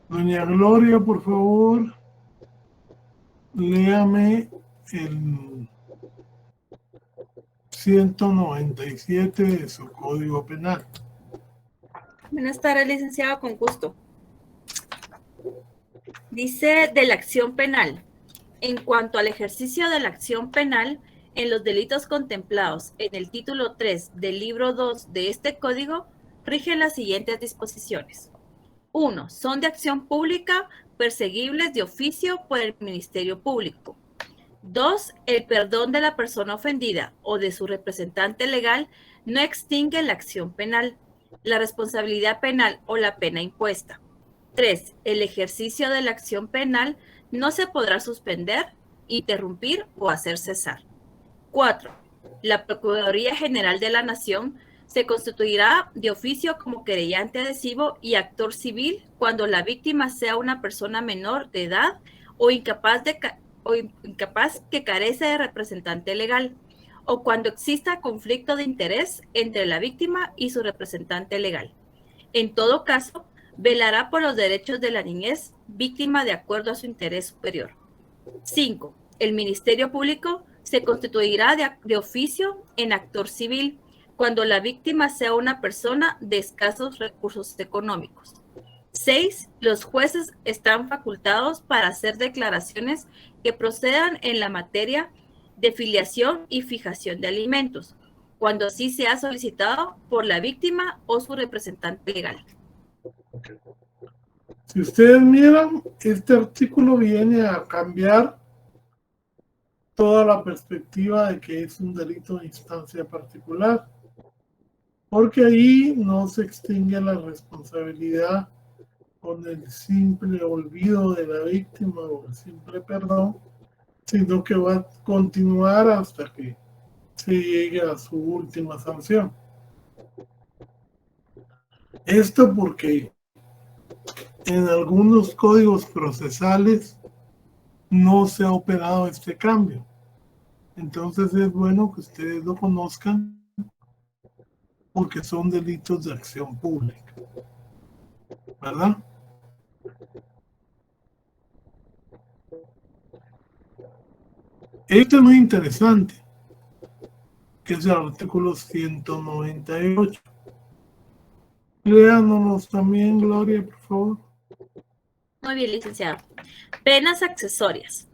Doña Gloria, por favor, léame el 197 de su Código Penal. Buenas tardes, licenciado, con gusto. Dice de la acción penal. En cuanto al ejercicio de la acción penal, en los delitos contemplados en el título 3 del libro 2 de este código, rigen las siguientes disposiciones. 1. Son de acción pública perseguibles de oficio por el Ministerio Público. 2. El perdón de la persona ofendida o de su representante legal no extingue la acción penal, la responsabilidad penal o la pena impuesta. 3. El ejercicio de la acción penal no se podrá suspender, interrumpir o hacer cesar. 4. La Procuraduría General de la Nación se constituirá de oficio como querellante adhesivo y actor civil cuando la víctima sea una persona menor de edad o incapaz que carece de representante legal, o cuando exista conflicto de interés entre la víctima y su representante legal. En todo caso, velará por los derechos de la niñez víctima de acuerdo a su interés superior. 5. El Ministerio Público se constituirá de oficio en actor civil cuando la víctima sea una persona de escasos recursos económicos. 6. Los jueces están facultados para hacer declaraciones que procedan en la materia de filiación y fijación de alimentos, cuando así sea solicitado por la víctima o su representante legal. Si ustedes miran, este artículo viene a cambiar toda la perspectiva de que es un delito de instancia particular, porque ahí no se extingue la responsabilidad con el simple olvido de la víctima o el simple perdón, sino que va a continuar hasta que se llegue a su última sanción. Esto porque en algunos códigos procesales no se ha operado este cambio. Entonces es bueno que ustedes lo conozcan porque son delitos de acción pública, ¿verdad? Esto es muy interesante, que es el artículo 198. Léanos también, Gloria, por favor. Muy bien, licenciado. Penas accesorias.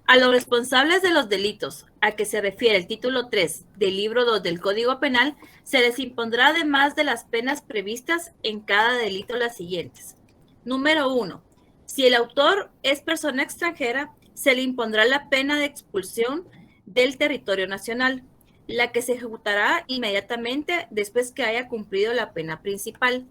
A los responsables de los delitos a que se refiere el título 3 del libro 2 del Código Penal, se les impondrá además de las penas previstas en cada delito las siguientes. Número 1. Si el autor es persona extranjera, se le impondrá la pena de expulsión del territorio nacional, la que se ejecutará inmediatamente después que haya cumplido la pena principal.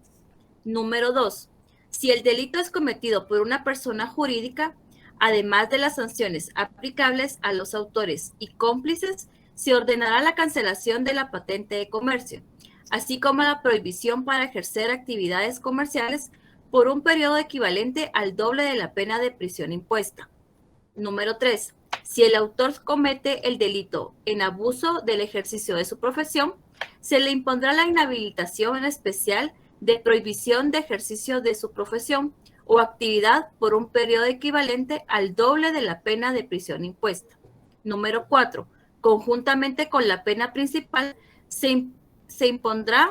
Número 2. Si el delito es cometido por una persona jurídica, además de las sanciones aplicables a los autores y cómplices, se ordenará la cancelación de la patente de comercio, así como la prohibición para ejercer actividades comerciales por un periodo equivalente al doble de la pena de prisión impuesta. Número 3. Si el autor comete el delito en abuso del ejercicio de su profesión, se le impondrá la inhabilitación especial de prohibición de ejercicio de su profesión o actividad por un periodo equivalente al doble de la pena de prisión impuesta. Número 4. Conjuntamente con la pena principal, se impondrá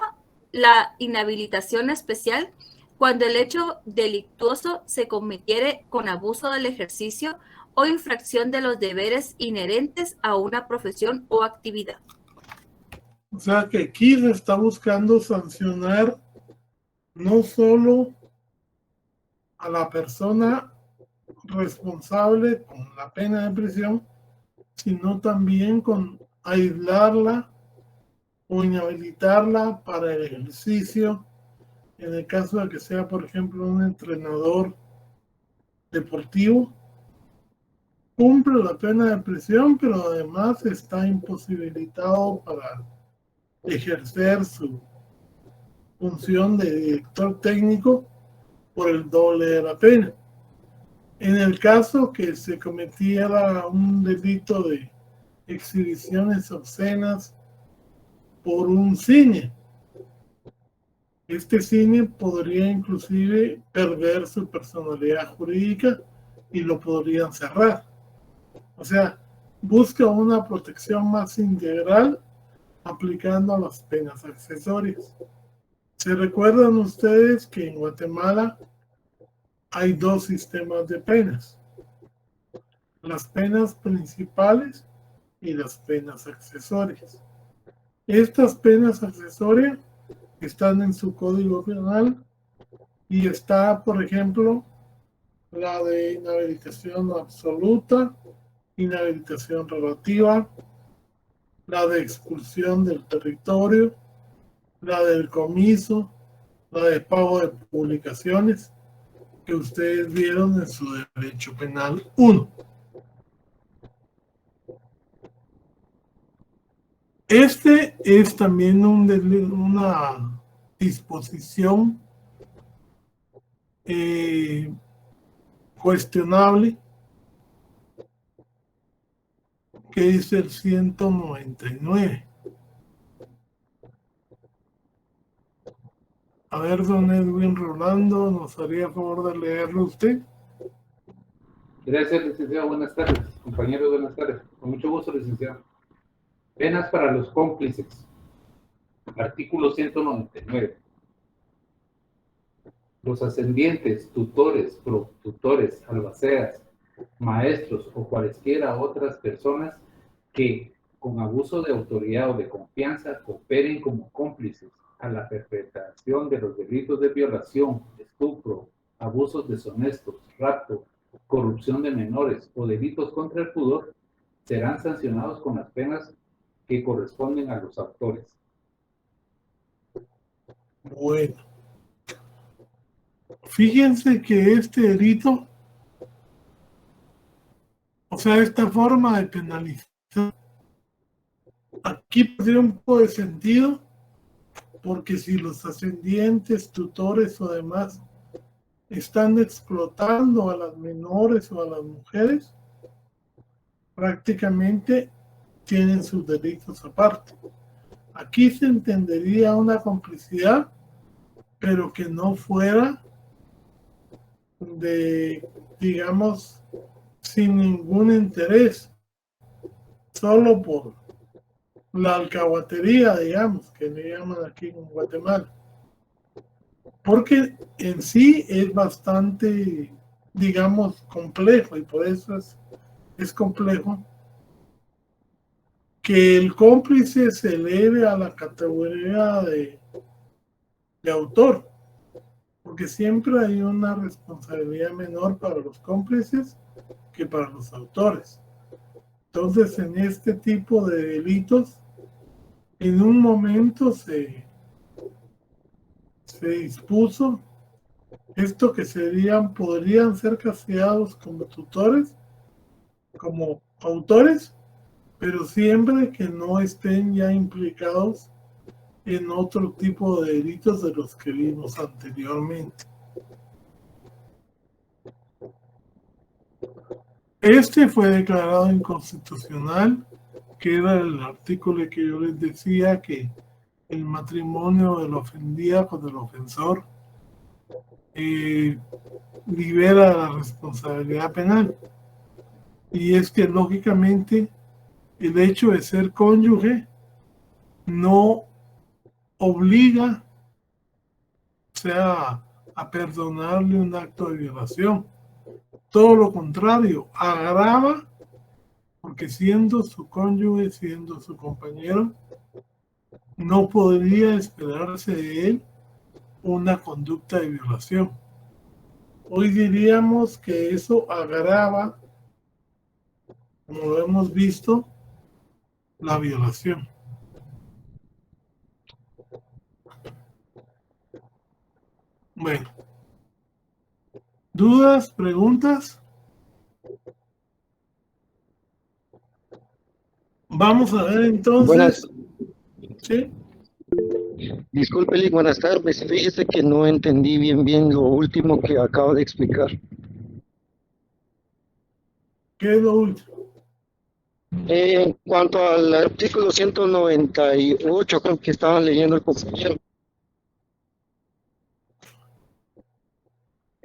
la inhabilitación especial cuando el hecho delictuoso se cometiere con abuso del ejercicio o infracción de los deberes inherentes a una profesión o actividad. O sea que aquí se está buscando sancionar no solo a la persona responsable con la pena de prisión, sino también con aislarla o inhabilitarla para el ejercicio, en el caso de que sea, por ejemplo, un entrenador deportivo, cumple la pena de prisión, pero además está imposibilitado para ejercer su función de director técnico por el doble de la pena. En el caso que se cometiera un delito de exhibiciones obscenas por un cine, Este cine podría inclusive perder su personalidad jurídica y lo podrían cerrar. O sea, busca una protección más integral aplicando las penas accesorias. ¿Se recuerdan ustedes que en Guatemala hay dos sistemas de penas? Las penas principales y las penas accesorias. Estas penas accesorias están en su código penal y está, por ejemplo, la de inhabilitación absoluta, inhabilitación relativa, la de expulsión del territorio, la del comiso, la de pago de publicaciones que ustedes vieron en su derecho penal 1. Este es también una disposición cuestionable, que es el 199. A ver, don Edwin Rolando, ¿nos haría favor de leerlo usted? Gracias, licenciado. Buenas tardes. Compañeros, buenas tardes. Con mucho gusto, licenciado. Penas para los cómplices. Artículo 199. Los ascendientes, tutores, protutores, albaceas, maestros o cualesquiera otras personas que, con abuso de autoridad o de confianza, cooperen como cómplices a la perpetración de los delitos de violación, estupro, abusos deshonestos, rapto, corrupción de menores o delitos contra el pudor, serán sancionados con las penas que corresponden a los autores. Bueno, fíjense que este delito, o sea, esta forma de penalizar, aquí tiene un poco de sentido, porque si los ascendientes, tutores o demás están explotando a las menores o a las mujeres, prácticamente tienen sus delitos aparte. Aquí se entendería una complicidad, pero que no fuera de, digamos, sin ningún interés, solo por la alcahuatería, digamos, que le llaman aquí en Guatemala. Porque en sí es bastante, digamos, complejo, y por eso es complejo que el cómplice se eleve a la categoría de autor, porque siempre hay una responsabilidad menor para los cómplices que para los autores. Entonces, en este tipo de delitos, en un momento se dispuso esto, que podrían ser castigados como tutores, como autores, pero siempre que no estén ya implicados en otro tipo de delitos de los que vimos anteriormente. Este fue declarado inconstitucional, que era el artículo que yo les decía, que el matrimonio del ofendido con el ofensor libera la responsabilidad penal. Y es que lógicamente el hecho de ser cónyuge no obliga, o sea, a perdonarle un acto de violación. Todo lo contrario, agrava, porque siendo su cónyuge, siendo su compañero, no podría esperarse de él una conducta de violación. Hoy diríamos que eso agrava, como lo hemos visto, la violación. Bueno, ¿dudas, preguntas? Vamos a ver entonces. ¿Sí? Disculpe, buenas tardes. Fíjese que no entendí bien lo último que acabo de explicar. ¿Qué es lo último? En cuanto al artículo 198 que estaban leyendo el compañero.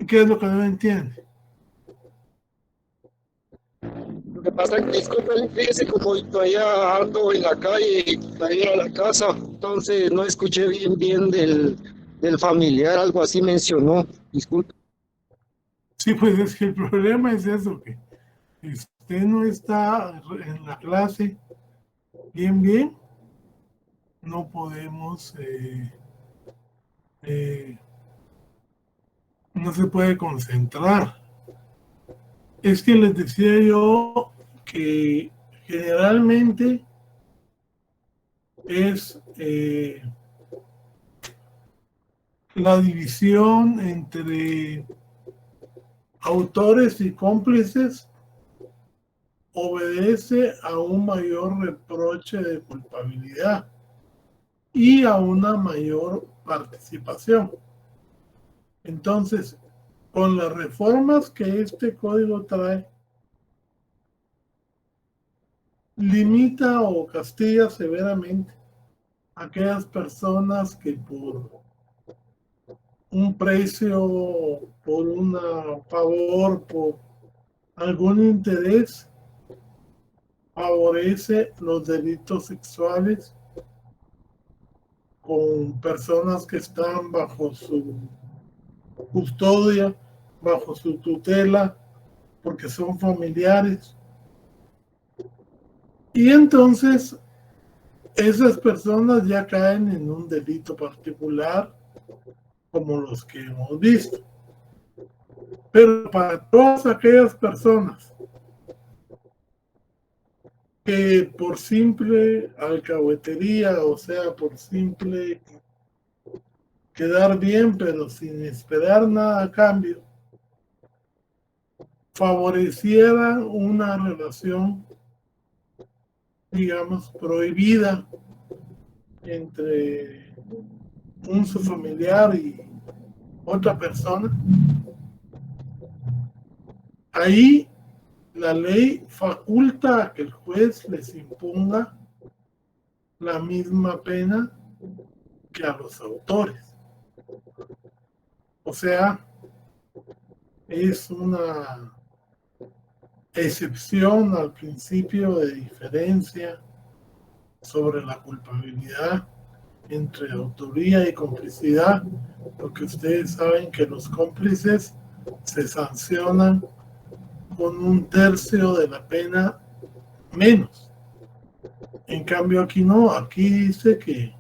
¿Qué es lo que no entiende? Lo que pasa es que, disculpe, fíjese, como todavía ando en la calle para ir a la casa, entonces no escuché bien del familiar, algo así mencionó. Disculpe. Sí, pues es que el problema es eso, que usted no está en la clase bien, no podemos, no se puede concentrar. Es que les decía yo que generalmente es la división entre autores y cómplices obedece a un mayor reproche de culpabilidad y a una mayor participación. Entonces, con las reformas que este código trae, limita o castiga severamente a aquellas personas que por un precio, por un favor, por algún interés, favorece los delitos sexuales con personas que están bajo su custodia, bajo su tutela, porque son familiares. Y entonces esas personas ya caen en un delito particular, como los que hemos visto. Pero para todas aquellas personas que por simple alcahuetería, o sea, por simple quedar bien, pero sin esperar nada a cambio, favorecieran una relación, digamos, prohibida entre un su familiar y otra persona, ahí la ley faculta a que el juez les imponga la misma pena que a los autores. O sea, es una excepción al principio de diferencia sobre la culpabilidad entre autoría y complicidad, porque ustedes saben que los cómplices se sancionan con 1/3 de la pena menos. En cambio aquí no, aquí dice que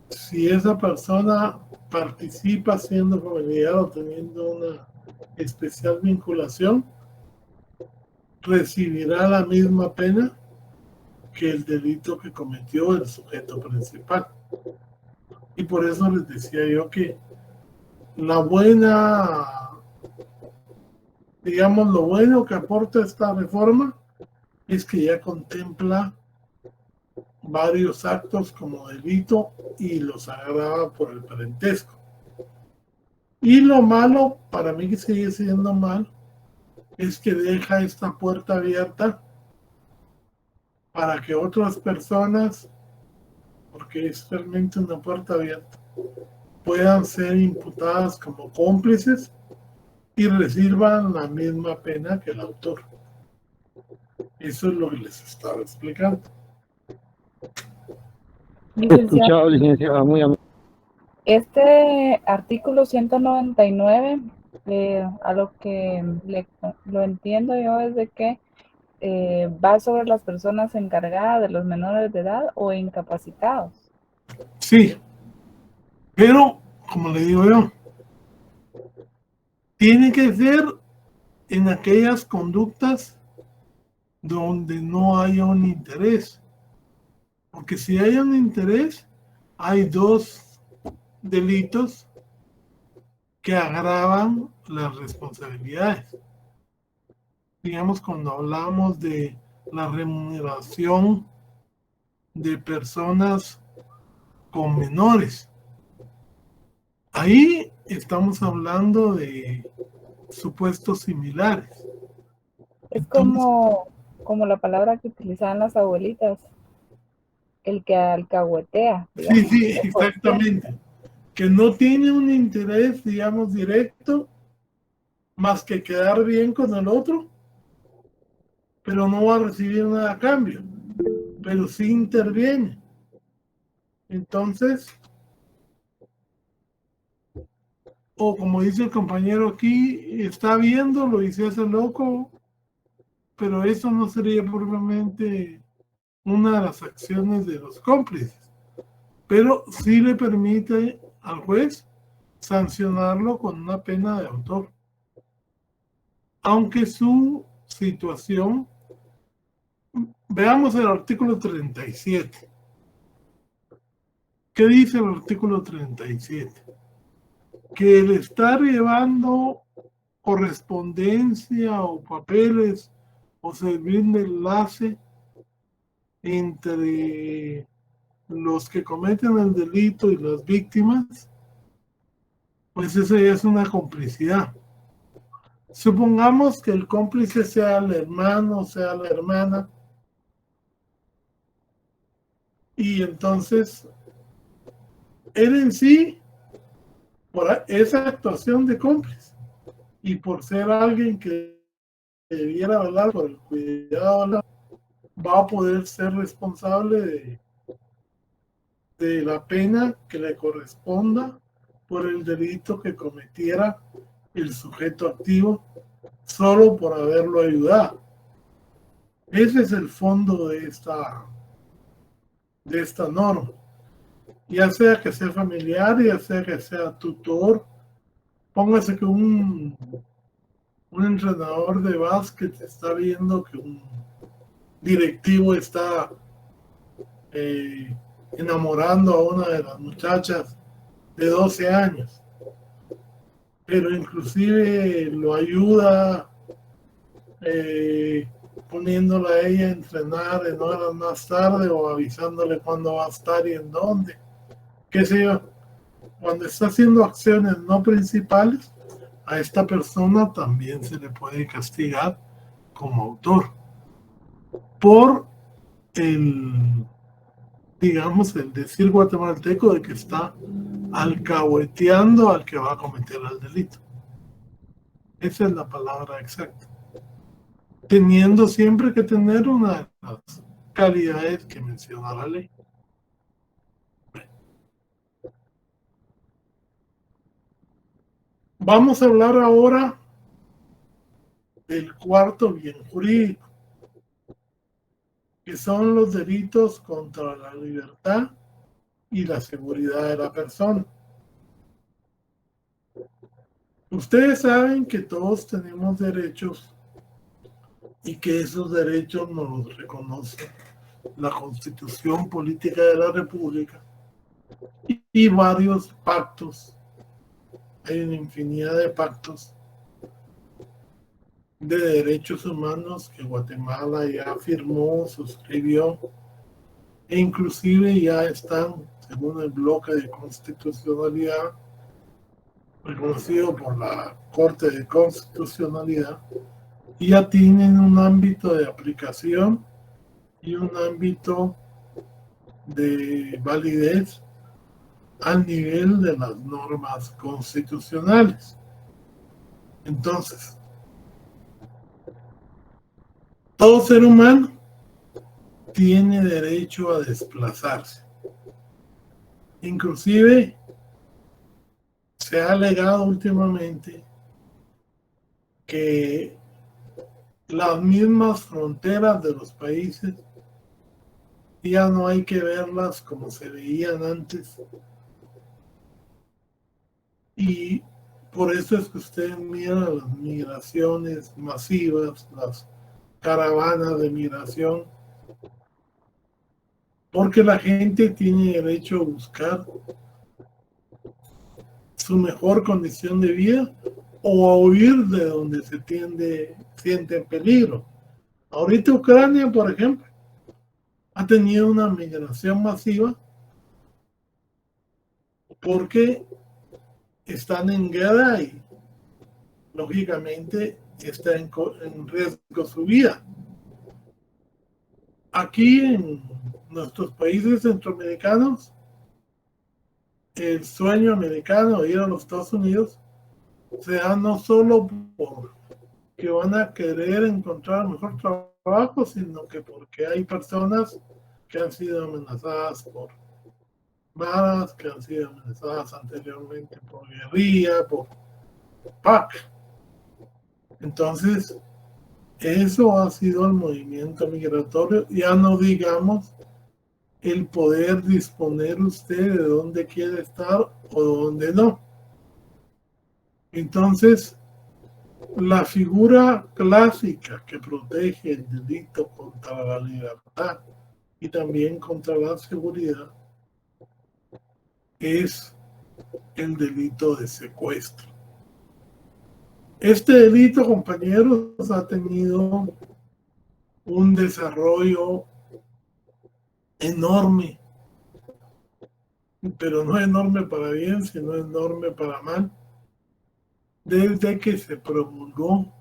si esa persona participa siendo familiar o teniendo una especial vinculación, recibirá la misma pena que el delito que cometió el sujeto principal. Y por eso les decía yo que la buena, digamos, lo bueno que aporta esta reforma es que ya contempla varios actos como delito y los agrava por el parentesco. Y lo malo, para mí que sigue siendo mal, es que deja esta puerta abierta para que otras personas, porque es realmente una puerta abierta, puedan ser imputadas como cómplices y reciban la misma pena que el autor. Eso es lo que les estaba explicando. Licenciado, Escuchado, licenciada, muy amable. este artículo 199, a lo que lo entiendo yo es de que va sobre las personas encargadas de los menores de edad o incapacitados. Sí, pero como le digo yo, tiene que ser en aquellas conductas donde no haya un interés. Porque si hay un interés, hay dos delitos que agravan las responsabilidades. Digamos, cuando hablamos de la remuneración de personas con menores, ahí estamos hablando de supuestos similares. Es Entonces, como la palabra que utilizaban las abuelitas, el que alcahuetea, digamos. sí, exactamente. Que no tiene un interés, digamos, directo, más que quedar bien con el otro, pero no va a recibir nada a cambio, pero sí interviene. Entonces, o como dice el compañero aquí, está viéndolo y se hace loco, pero eso no sería propiamente una de las acciones de los cómplices, pero sí le permite al juez sancionarlo con una pena de autor, aunque su situación, veamos el artículo 37. ¿Qué dice el artículo 37? Que el estar llevando correspondencia o papeles o servir de enlace entre los que cometen el delito y las víctimas, pues esa ya es una complicidad. Supongamos que el cómplice sea el hermano, sea la hermana, y entonces él en sí, por esa actuación de cómplice y por ser alguien que debiera velar por el cuidado, va a poder ser responsable de la pena que le corresponda por el delito que cometiera el sujeto activo solo por haberlo ayudado. Ese es el fondo de esta norma. Ya sea que sea familiar, ya sea que sea tutor. Póngase que un entrenador de básquet está viendo que un directivo está enamorando a una de las muchachas de 12 años, pero inclusive lo ayuda poniéndola a ella a entrenar en horas más tarde o avisándole cuándo va a estar y en dónde, qué sé yo. Cuando está haciendo acciones no principales, a esta persona también se le puede castigar como autor por el, digamos, el decir guatemalteco de que está alcahueteando al que va a cometer el delito. Esa es la palabra exacta. Teniendo siempre que tener una de las calidades que menciona la ley. Vamos a hablar ahora del cuarto bien jurídico, que son los delitos contra la libertad y la seguridad de la persona. Ustedes saben que todos tenemos derechos y que esos derechos nos los reconoce la Constitución Política de la República y varios pactos. Hay una infinidad de pactos de derechos humanos que Guatemala ya firmó, suscribió e inclusive ya están, según el bloque de constitucionalidad reconocido por la Corte de Constitucionalidad, ya tienen un ámbito de aplicación y un ámbito de validez al nivel de las normas constitucionales. Entonces, todo ser humano tiene derecho a desplazarse. Inclusive, se ha alegado últimamente que las mismas fronteras de los países ya no hay que verlas como se veían antes. Y por eso es que usted mira las migraciones masivas, las caravanas de migración, porque la gente tiene derecho a buscar su mejor condición de vida o a huir de donde se siente en peligro. Ahorita Ucrania, por ejemplo, ha tenido una migración masiva porque están en guerra y lógicamente está en riesgo su vida. Aquí en nuestros países centroamericanos, el sueño americano de ir a los Estados Unidos sea no solo porque van a querer encontrar mejor trabajo, sino que porque hay personas que han sido amenazadas por maras, que han sido amenazadas anteriormente por guerrilla, por PAC. Entonces, eso ha sido el movimiento migratorio. Ya no digamos el poder disponer usted de dónde quiere estar o dónde no. Entonces, la figura clásica que protege el delito contra la libertad y también contra la seguridad es el delito de secuestro. Este delito, compañeros, ha tenido un desarrollo enorme, pero no enorme para bien, sino enorme para mal, desde que se promulgó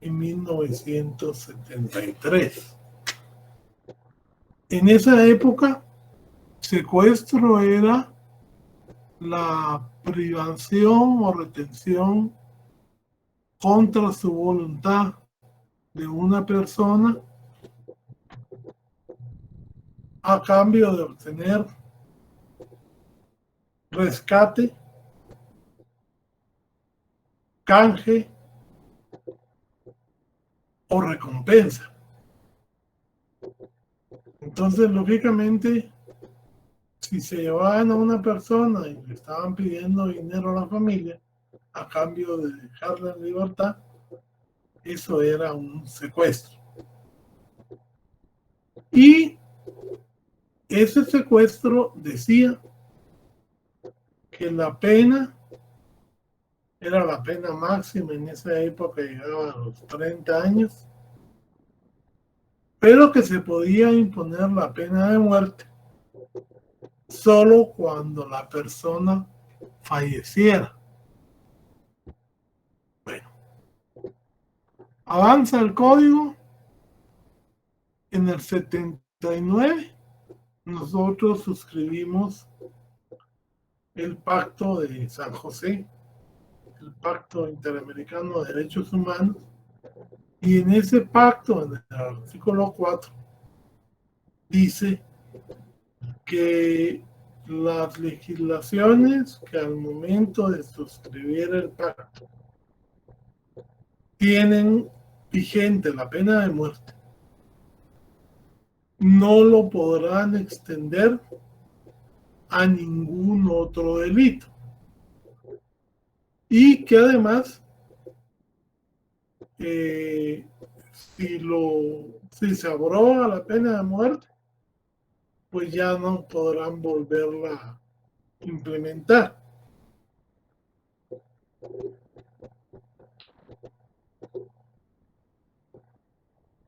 en 1973. En esa época, secuestro era la privación o retención contra su voluntad de una persona a cambio de obtener rescate, canje o recompensa. Entonces, lógicamente, si se llevaban a una persona y le estaban pidiendo dinero a la familia a cambio de dejarla en libertad, eso era un secuestro. Y ese secuestro decía que la pena era la pena máxima en esa época, llegaba a los 30 años, pero que se podía imponer la pena de muerte solo cuando la persona falleciera. Bueno, avanza el código. En el 79 nosotros suscribimos el Pacto de San José, el Pacto Interamericano de Derechos Humanos, y en ese pacto, en el artículo 4, dice que las legislaciones que al momento de suscribir el pacto tienen vigente la pena de muerte, no lo podrán extender a ningún otro delito. Y que además, si se abroga la pena de muerte, pues ya no podrán volverla a implementar.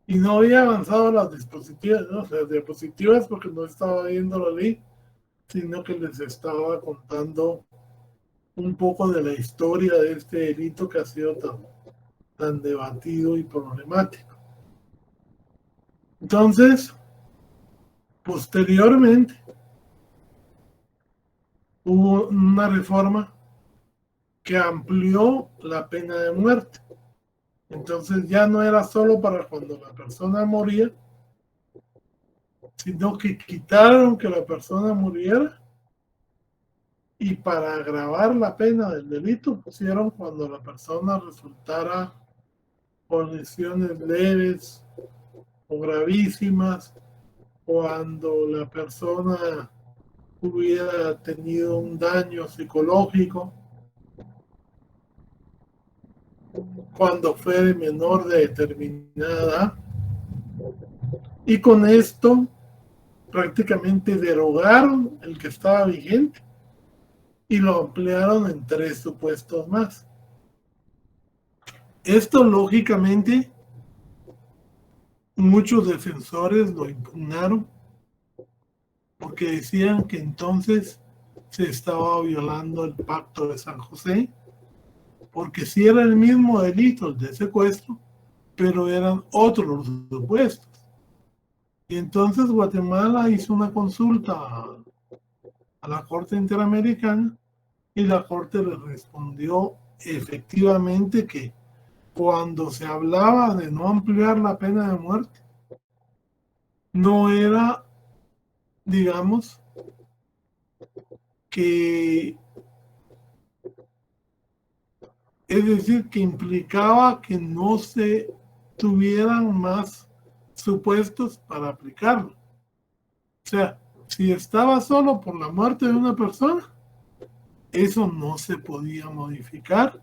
Y no había avanzado las dispositivas, ¿no? O sea, diapositivas, porque no estaba viendo la ley, sino que les estaba contando un poco de la historia de este delito que ha sido tan debatido y problemático. Entonces, posteriormente, hubo una reforma que amplió la pena de muerte. Entonces ya no era solo para cuando la persona moría, sino que quitaron que la persona muriera, y para agravar la pena del delito pusieron cuando la persona resultara con lesiones leves o gravísimas, cuando la persona hubiera tenido un daño psicológico, cuando fue de menor de determinada edad. Y con esto prácticamente derogaron el que estaba vigente y lo ampliaron en 3 supuestos más. Esto, lógicamente, muchos defensores lo impugnaron porque decían que entonces se estaba violando el Pacto de San José, porque sí era el mismo delito de secuestro, pero eran otros supuestos. Y entonces Guatemala hizo una consulta a la Corte Interamericana Y la Corte le respondió efectivamente que cuando se hablaba de no ampliar la pena de muerte, no era, digamos, que, es decir, que implicaba que no se tuvieran más supuestos para aplicarlo. O sea, si estaba solo por la muerte de una persona, eso no se podía modificar,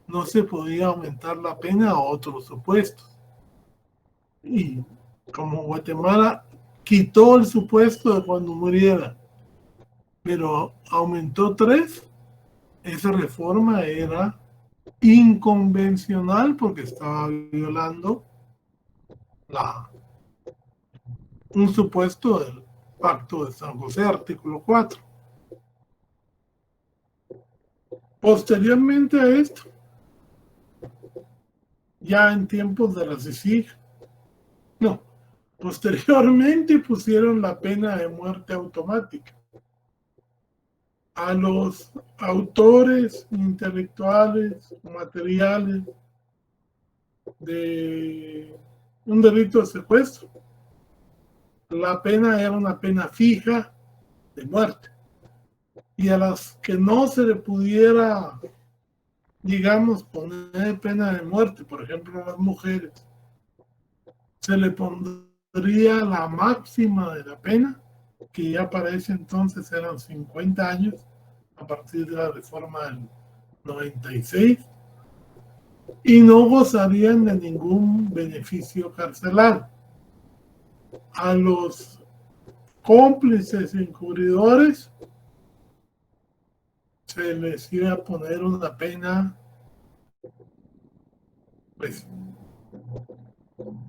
no se podía aumentar la pena a otros supuestos. Y como Guatemala quitó el supuesto de cuando muriera, pero aumentó 3, esa reforma era inconvencional porque estaba violando un supuesto del Pacto de San José, artículo 4. Posteriormente a esto, ya en tiempos de la CICIG, posteriormente pusieron la pena de muerte automática a los autores intelectuales, materiales de un delito de secuestro. La pena era una pena fija de muerte. Y a las que no se le pudiera, digamos, poner pena de muerte, por ejemplo, a las mujeres, se le pondría la máxima de la pena, que ya para ese entonces eran 50 años, a partir de la reforma del 96, y no gozarían de ningún beneficio carcelario. A los cómplices encubridores se les iba a poner una pena, pues,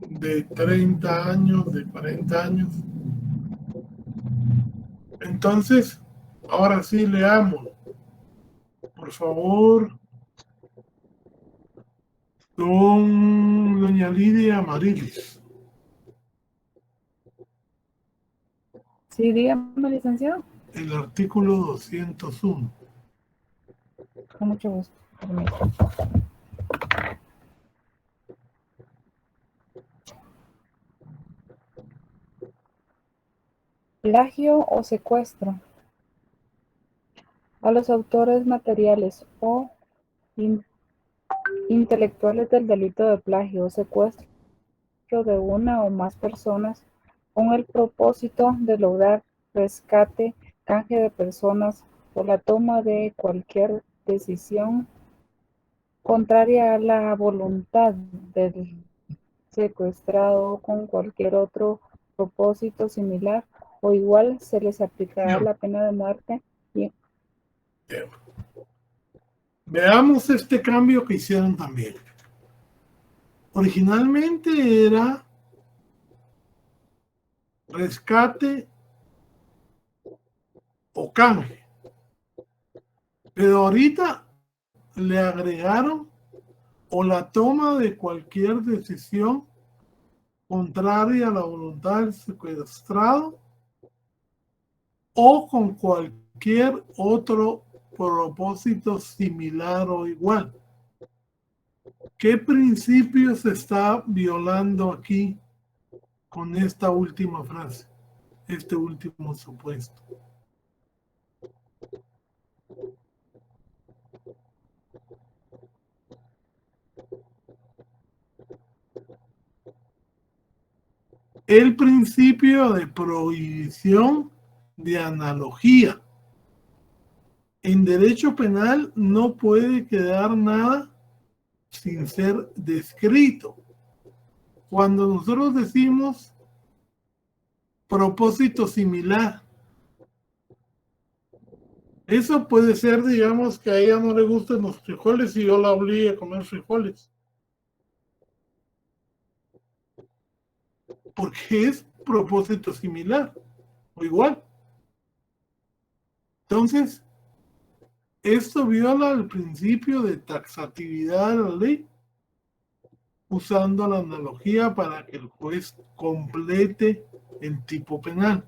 de 30 años, de 40 años. Entonces, ahora sí leamos, por favor, doña Lidia Amarilis. Sí, dígame, licenciado. El artículo 201. Con mucho gusto. Permítame. Plagio o secuestro. A los autores materiales o intelectuales del delito de plagio o secuestro de una o más personas con el propósito de lograr rescate, canje de personas o la toma de cualquier decisión contraria a la voluntad del secuestrado o con cualquier otro propósito similar o igual, se les aplicará la pena de muerte. Y veamos este cambio que hicieron también. Originalmente era rescate o canje, pero ahorita le agregaron o la toma de cualquier decisión contraria a la voluntad del secuestrado o con cualquier otro propósito similar o igual. ¿Qué principio se está violando aquí con esta última frase, este último supuesto? El principio de prohibición de analogía. En derecho penal no puede quedar nada sin ser descrito. Cuando nosotros decimos propósito similar, eso puede ser, digamos, que a ella no le gustan los frijoles y yo la obligue a comer frijoles. Porque es propósito similar o igual. Entonces, esto viola el principio de taxatividad de la ley, usando la analogía para que el juez complete el tipo penal.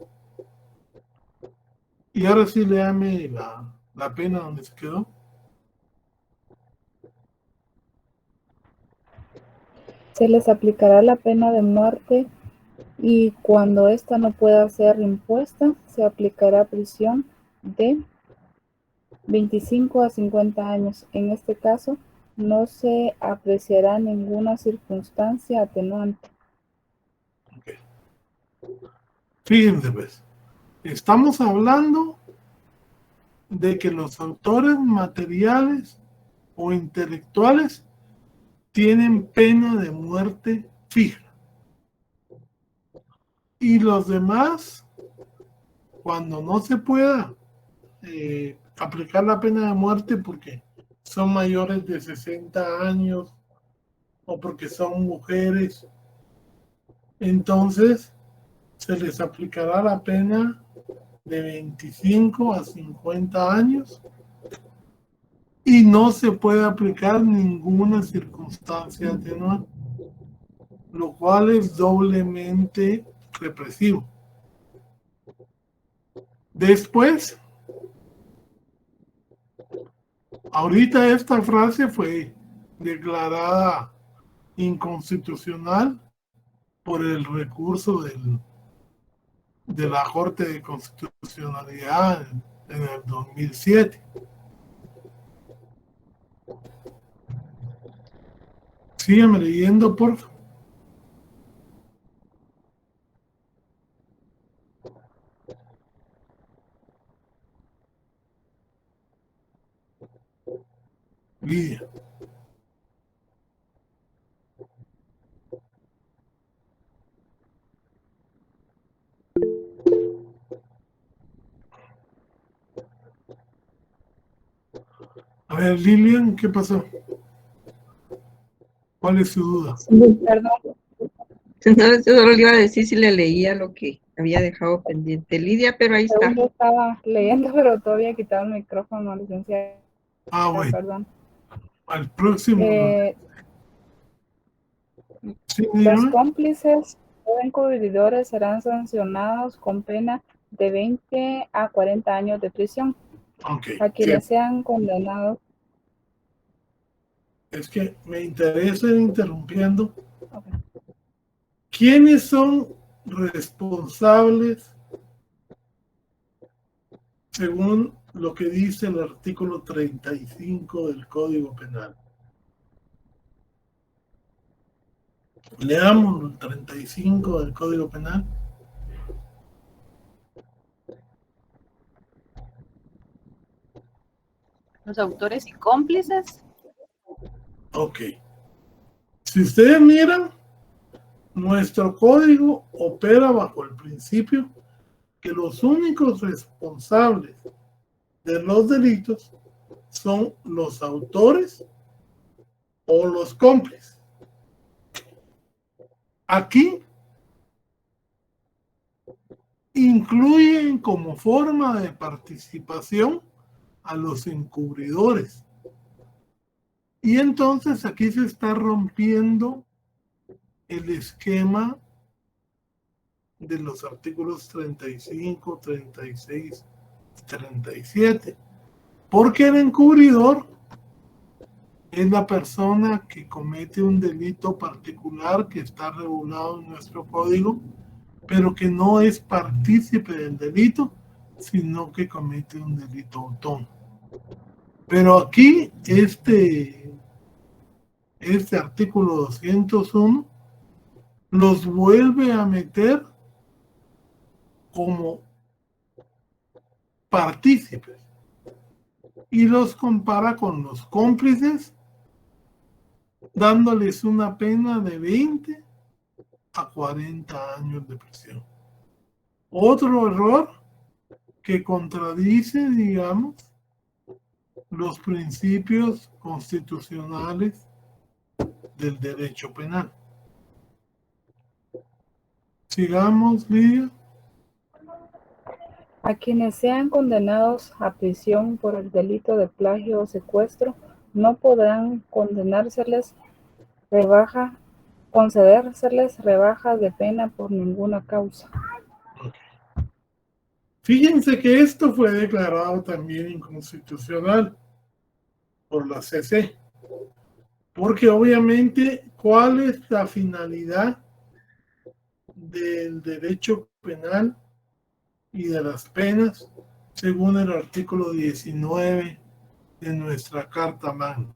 Y ahora sí, léame la pena donde se quedó. Se les aplicará la pena de muerte y cuando ésta no pueda ser impuesta, se aplicará prisión de 25 a 50 años. En este caso, no se apreciará ninguna circunstancia atenuante. Okay. Fíjense, pues, estamos hablando de que los autores materiales o intelectuales tienen pena de muerte fija. Y los demás, cuando no se pueda aplicar la pena de muerte porque son mayores de 60 años o porque son mujeres, entonces se les aplicará la pena de 25 a 50 años y no se puede aplicar ninguna circunstancia atenuante, lo cual es doblemente represivo. Después, ahorita esta frase fue declarada inconstitucional por el recurso de la Corte de Constitucionalidad en el 2007. Sígueme leyendo, por favor. Lidia. A ver, Lilian, ¿qué pasó? ¿Cuál es su duda? Perdón, No, yo solo le iba a decir si le leía lo que había dejado pendiente Lidia, pero ahí está. según yo estaba leyendo, pero todavía he quitado el micrófono, licenciada. Ah, bueno. Perdón. Al próximo. Sí, Los dígame. cómplices o encubridores serán sancionados con pena de 20 a 40 años de prisión. Okay. A quienes sean condenados. Es que me interesa ir interrumpiendo. Okay. ¿Quiénes son responsables según lo que dice el artículo 35 del Código Penal? Leamos el 35 del Código Penal. Los autores y cómplices. Ok. Si ustedes miran, nuestro código opera bajo el principio que los únicos responsables de los delitos son los autores o los cómplices. Aquí incluyen como forma de participación a los encubridores. Y entonces aquí se está rompiendo el esquema de los artículos 35, 36, 37. Porque el encubridor es la persona que comete un delito particular que está regulado en nuestro código, pero que no es partícipe del delito, sino que comete un delito autónomo. Pero aquí este artículo 201 los vuelve a meter como partícipes y los compara con los cómplices, dándoles una pena de 20 a 40 años de prisión. Otro error que contradice, digamos, los principios constitucionales del derecho penal. Sigamos, Lidia. A quienes sean condenados a prisión por el delito de plagio o secuestro, no podrán concedérseles rebajas de pena por ninguna causa. Fíjense que esto fue declarado también inconstitucional por la CC, porque obviamente, ¿cuál es la finalidad del derecho penal y de las penas según el artículo 19 de nuestra Carta Magna?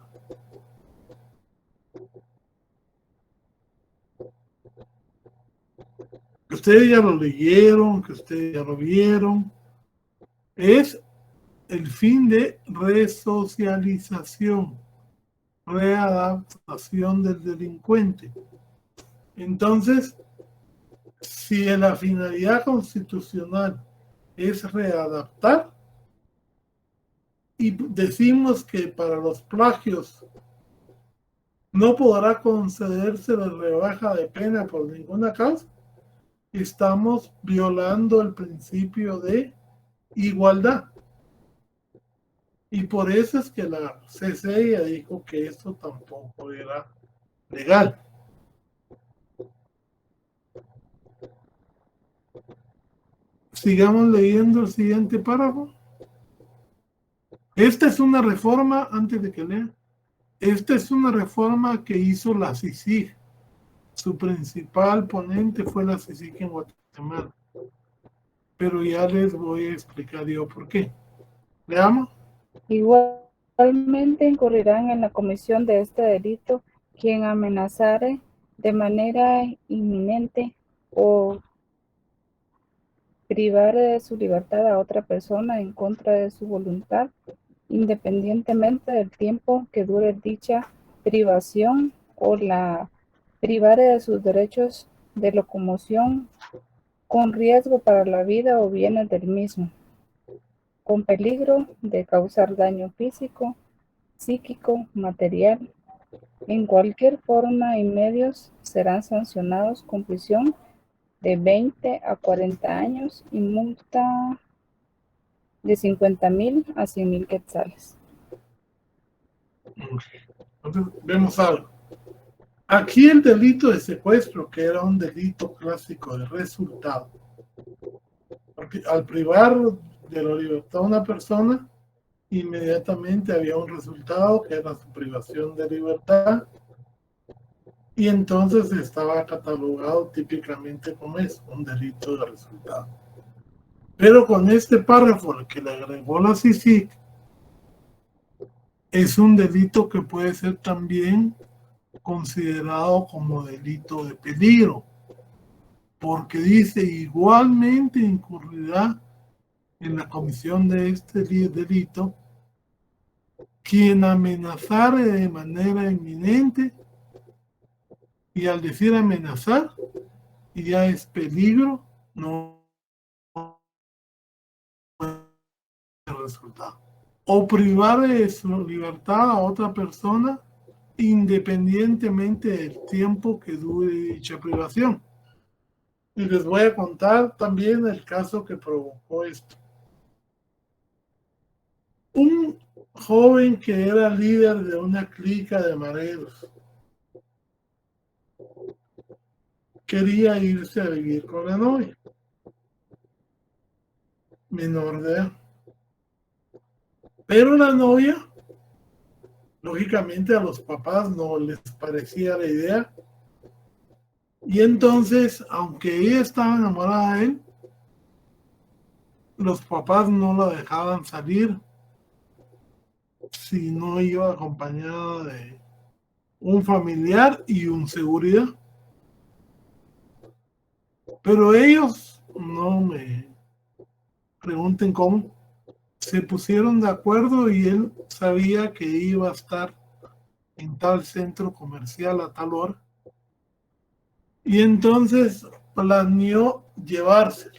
Que ustedes ya lo leyeron, que ustedes ya lo vieron, es el fin de resocialización, readaptación del delincuente. Entonces, si la finalidad constitucional es readaptar, y decimos que para los plagios no podrá concederse la rebaja de pena por ninguna causa, estamos violando el principio de igualdad. Y por eso es que la CC ya dijo que esto tampoco era legal. Sigamos leyendo el siguiente párrafo. Esta es una reforma, antes de que lean, esta es una reforma que hizo la CICIG. Su principal ponente fue la CICIG en Guatemala. Pero ya les voy a explicar yo por qué. Leamos. Igualmente incurrirán en la comisión de este delito quien amenazare de manera inminente o privare de su libertad a otra persona en contra de su voluntad, independientemente del tiempo que dure dicha privación, o la privare de sus derechos de locomoción con riesgo para la vida o bienes del mismo, con peligro de causar daño físico, psíquico, material, en cualquier forma y medios, serán sancionados con prisión de 20 a 40 años y multa de 50,000 a 100,000 quetzales. Entonces, vemos algo. Aquí el delito de secuestro, que era un delito clásico de resultado, porque al privar de la libertad a una persona, inmediatamente había un resultado que era su privación de libertad, y entonces estaba catalogado típicamente como es un delito de resultado. Pero con este párrafo al que le agregó la CICIG, es un delito que puede ser también considerado como delito de peligro, porque dice igualmente incurrirá en la comisión de este delito quien amenazare de manera inminente, y al decir amenazar ya es peligro, no resultado, o privar de su libertad a otra persona independientemente del tiempo que dure dicha privación. Y les voy a contar también el caso que provocó esto. Un joven que era líder de una clica de mareros quería irse a vivir con la novia, menor de edad. Pero la novia, lógicamente a los papás no les parecía la idea. Y entonces, aunque ella estaba enamorada de él, los papás no la dejaban salir si no iba acompañada de un familiar y un seguridad. Pero ellos, no me pregunten cómo, se pusieron de acuerdo y él sabía que iba a estar en tal centro comercial a tal hora. Y entonces planeó llevarse.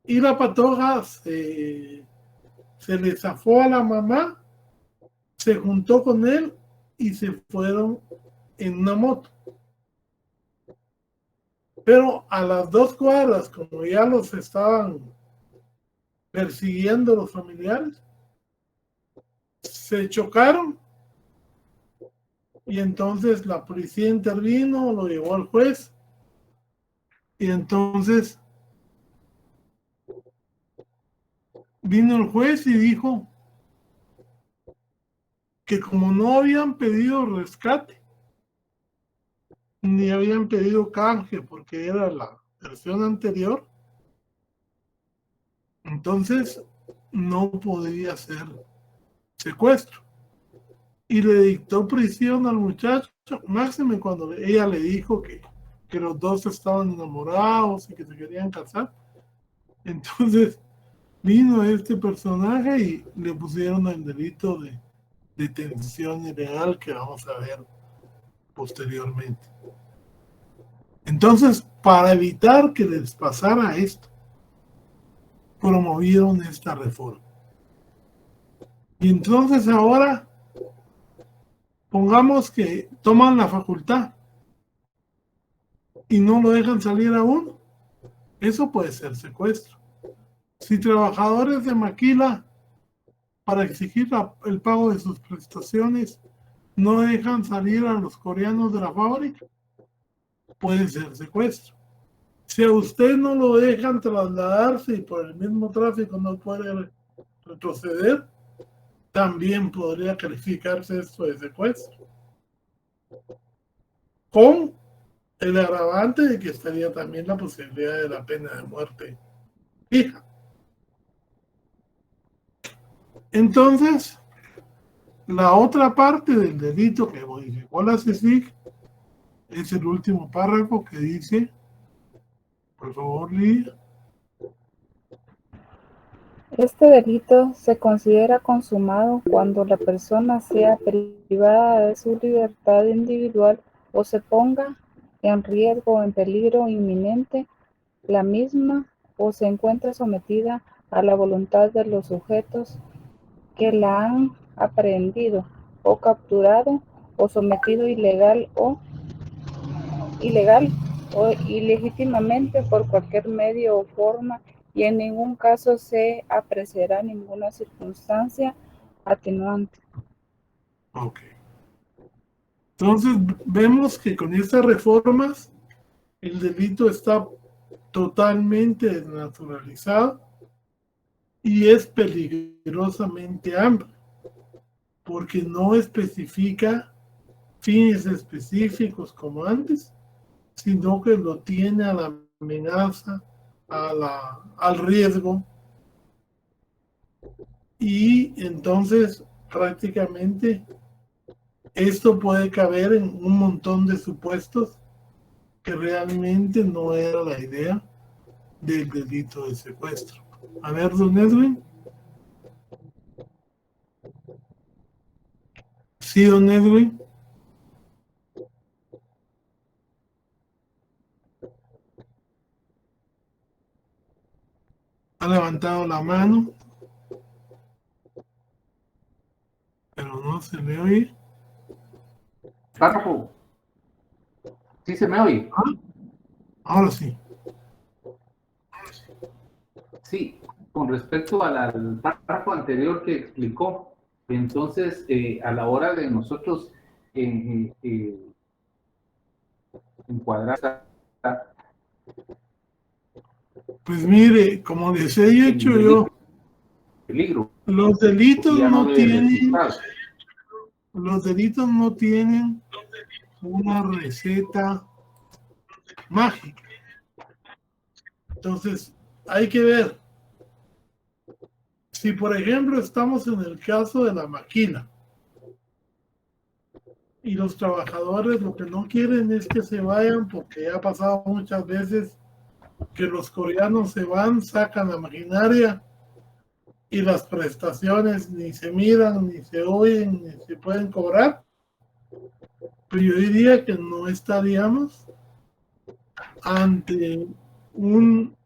Y la patoja se le zafó a la mamá, se juntó con él y se fueron en una moto. Pero a las 2 cuadras, como ya los estaban persiguiendo los familiares, se chocaron y entonces la policía intervino, lo llevó al juez y entonces vino el juez y dijo que como no habían pedido rescate, ni habían pedido canje porque era la versión anterior, entonces no podía ser secuestro. Y le dictó prisión al muchacho, máxime cuando ella le dijo que los dos estaban enamorados y que se querían casar. Entonces vino este personaje y le pusieron el delito de detención ilegal que vamos a ver posteriormente. Entonces, para evitar que les pasara esto, promovieron esta reforma. Y entonces ahora, pongamos que toman la facultad y no lo dejan salir a uno. Eso puede ser secuestro. Si trabajadores de maquila, para exigir el pago de sus prestaciones, no dejan salir a los coreanos de la fábrica, puede ser secuestro. Si a usted no lo dejan trasladarse y por el mismo tráfico no puede retroceder, también podría calificarse esto de secuestro. Con el agravante de que estaría también la posibilidad de la pena de muerte fija. Entonces, la otra parte del delito que modificó la CICIG es el último párrafo que dice, por favor, Lidia. Este delito se considera consumado cuando la persona sea privada de su libertad individual o se ponga en riesgo o en peligro inminente la misma o se encuentre sometida a la voluntad de los sujetos que la han aprehendido o capturado o sometido ilegal o ilegítimamente por cualquier medio o forma, y en ningún caso se apreciará ninguna circunstancia atenuante. Ok. Entonces vemos que con estas reformas el delito está totalmente desnaturalizado y es peligrosamente amplio, porque no especifica fines específicos como antes, sino que lo tiene a la amenaza, al riesgo, y entonces prácticamente esto puede caber en un montón de supuestos que realmente no era la idea del delito de secuestro. A ver, don Edwin. Sí, don Edwin. Ha levantado la mano, pero no se le oye. Párrafo. ¿Sí se me oye? Ahora sí. Sí, con respecto al párrafo anterior que explicó, entonces a la hora de nosotros encuadrar Pues mire, como les he dicho yo, peligro, los delitos ya no no debe tienen, resultar. los delitos no tienen una receta mágica. Entonces, hay que ver. Si, por ejemplo, estamos en el caso de la maquila y los trabajadores lo que no quieren es que se vayan, porque ya ha pasado muchas veces que los coreanos se van, sacan la maquinaria y las prestaciones ni se miran, ni se oyen, ni se pueden cobrar, pero yo diría que no estaríamos ante un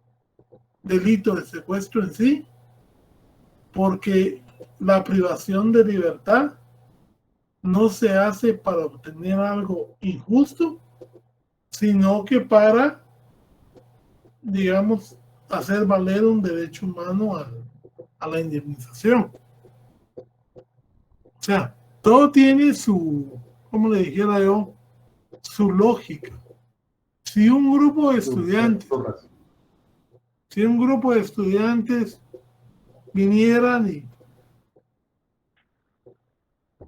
delito de secuestro en sí, porque la privación de libertad no se hace para obtener algo injusto, sino que para, digamos, hacer valer un derecho humano a la indemnización. O sea, todo tiene su, como le dijera yo, su lógica. Si un grupo de estudiantes vinieran y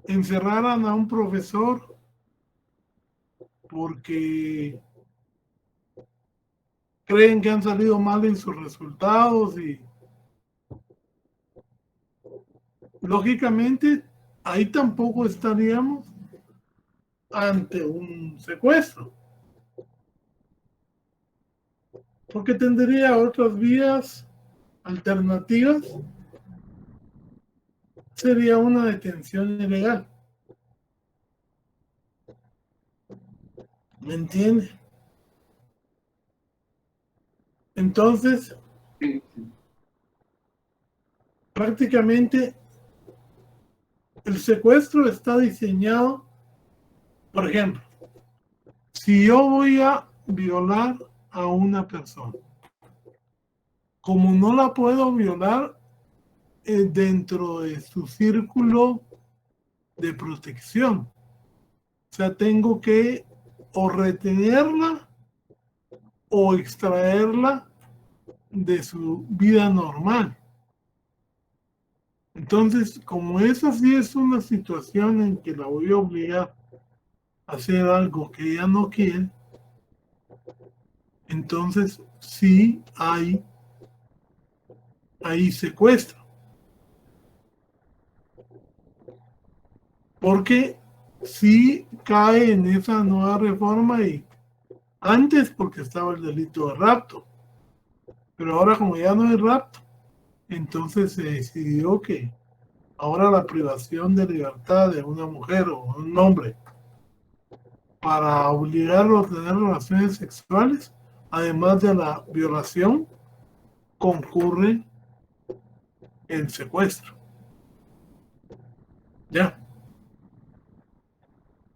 encerraran a un profesor porque creen que han salido mal en sus resultados y lógicamente ahí tampoco estaríamos ante un secuestro, porque tendría otras vías alternativas, sería una detención ilegal. ¿Me entiende? Entonces, Sí, prácticamente el secuestro está diseñado, por ejemplo, si yo voy a violar a una persona, como no la puedo violar dentro de su círculo de protección, o sea, tengo que o retenerla o extraerla de su vida normal. Entonces, como esa sí es una situación en que la voy a obligar a hacer algo que ella no quiere, entonces sí hay secuestro. Porque sí cae en esa nueva reforma y antes porque estaba el delito de rapto. Pero ahora como ya no hay rapto, entonces se decidió que ahora la privación de libertad de una mujer o un hombre para obligarlo a tener relaciones sexuales, además de la violación, concurre el secuestro. Ya.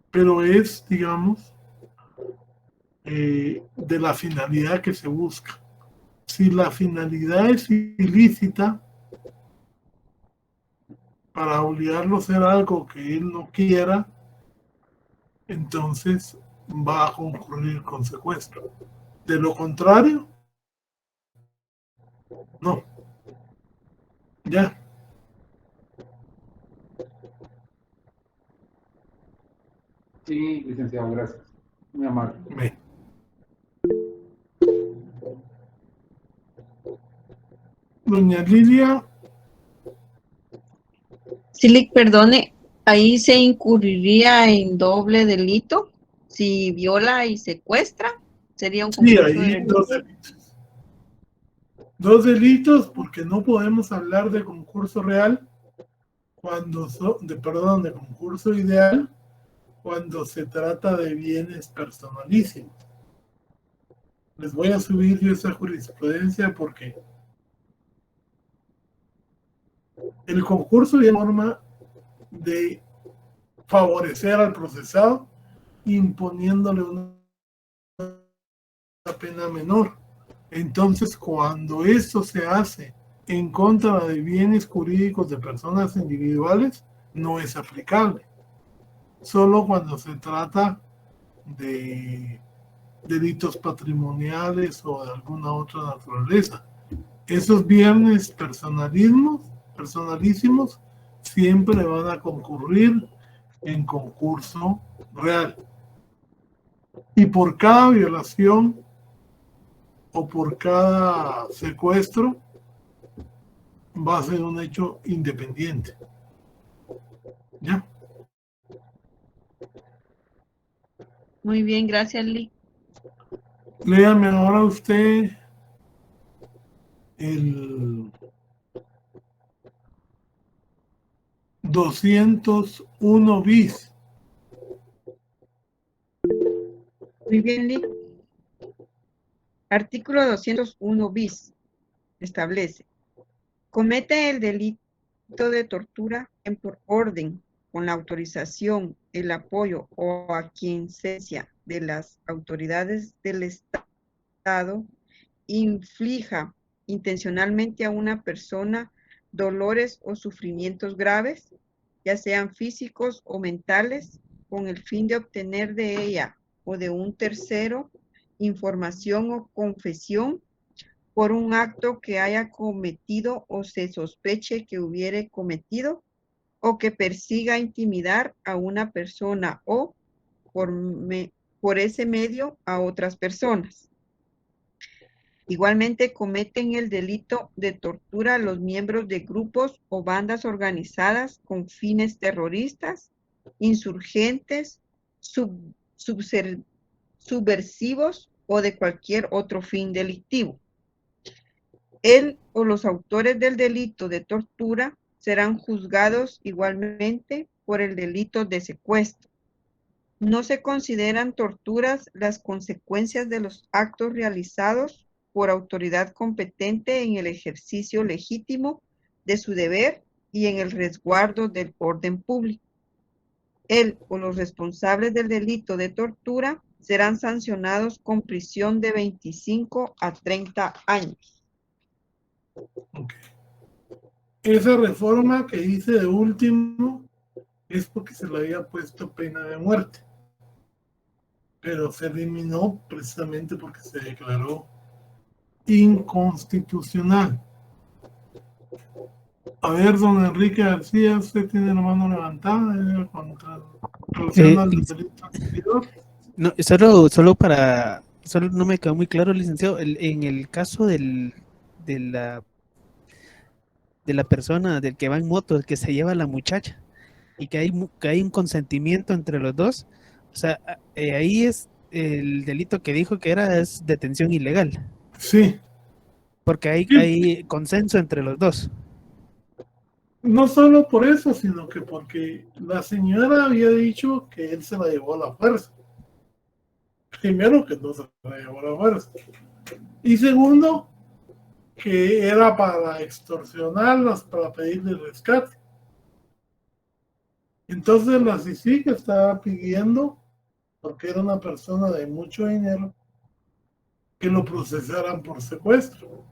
Pero es, digamos, de la finalidad que se busca. Si la finalidad es ilícita, para obligarlo a hacer algo que él no quiera, entonces va a concurrir con secuestro. De lo contrario, no. Ya. sí, licenciado, gracias. Muy amable. Ve. Doña Lidia, Silic, perdone, ahí se incurriría en doble delito. Si viola y secuestra, sería un sí, concurso de hay dos delitos. Dos delitos porque no podemos hablar de concurso real cuando de concurso ideal cuando se trata de bienes personalísimos. Les voy a subir yo esa jurisprudencia porque el concurso es norma de favorecer al procesado imponiéndole una pena menor. Entonces, cuando esto se hace en contra de bienes jurídicos de personas individuales, no es aplicable. Solo cuando se trata de delitos patrimoniales o de alguna otra naturaleza. Esos bienes personalísimos, siempre van a concurrir en concurso real. Y por cada violación o por cada secuestro va a ser un hecho independiente. ¿Ya? Muy bien, gracias, Lic. Léame ahora usted el 201 bis. Muy bien, Lic. Artículo 201 bis establece: comete el delito de tortura en por orden, con la autorización, el apoyo o aquiescencia de las autoridades del Estado, inflija intencionalmente a una persona dolores o sufrimientos graves, ya sean físicos o mentales, con el fin de obtener de ella o de un tercero información o confesión por un acto que haya cometido o se sospeche que hubiere cometido, o que persiga intimidar a una persona o por ese medio a otras personas. Igualmente cometen el delito de tortura los miembros de grupos o bandas organizadas con fines terroristas, insurgentes, subversivos o de cualquier otro fin delictivo. Él o los autores del delito de tortura serán juzgados igualmente por el delito de secuestro. No se consideran torturas las consecuencias de los actos realizados por autoridad competente en el ejercicio legítimo de su deber y en el resguardo del orden público. Él o los responsables del delito de tortura serán sancionados con prisión de 25 a 30 años. Okay. Esa reforma que hice de último es porque se le había puesto pena de muerte, pero se eliminó precisamente porque se declaró inconstitucional. A ver, don Enrique García, usted tiene la mano levantada contra relación al delito anterior. No, solo no me quedó muy claro, licenciado, en el caso de la persona del que va en moto, el que se lleva a la muchacha, y que hay un consentimiento entre los dos, o sea, ahí es el delito que dijo que es detención ilegal. Sí. Porque hay consenso entre los dos. No solo por eso, sino que porque la señora había dicho que él se la llevó a la fuerza. Primero, que no se la llevó a la fuerza. Y segundo, que era para extorsionarlas, para pedirle rescate. Entonces la CICIG estaba pidiendo, porque era una persona de mucho dinero, que lo procesaran por secuestro.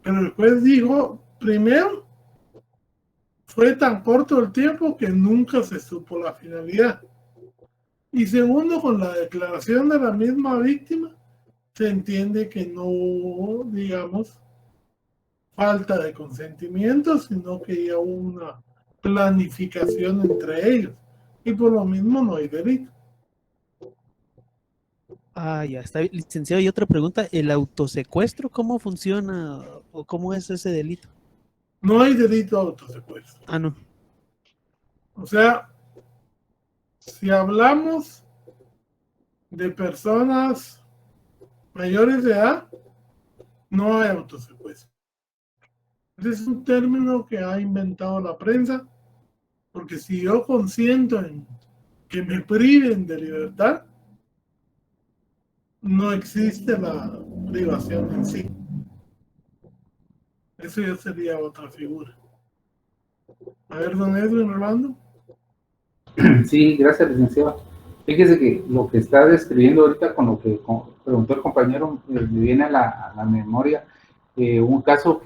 Pero el juez dijo, primero, fue tan corto el tiempo que nunca se supo la finalidad. Y segundo, con la declaración de la misma víctima, se entiende que no hubo, digamos, falta de consentimiento, sino que ya hubo una planificación entre ellos. Y por lo mismo no hay delito. Ah, ya está, licenciado. Y otra pregunta, ¿el autosecuestro cómo funciona o cómo es ese delito? No hay delito de autosecuestro. Ah, no. O sea, si hablamos de personas mayores de edad, no hay autosecuestro. Ese es un término que ha inventado la prensa, porque si yo consiento en que me priven de libertad, no existe la privación en sí. Eso ya sería otra figura. A ver, don Edwin Rolando. Sí, gracias, licenciado. Fíjese que lo que está describiendo ahorita con lo que preguntó el compañero, me viene a la memoria un caso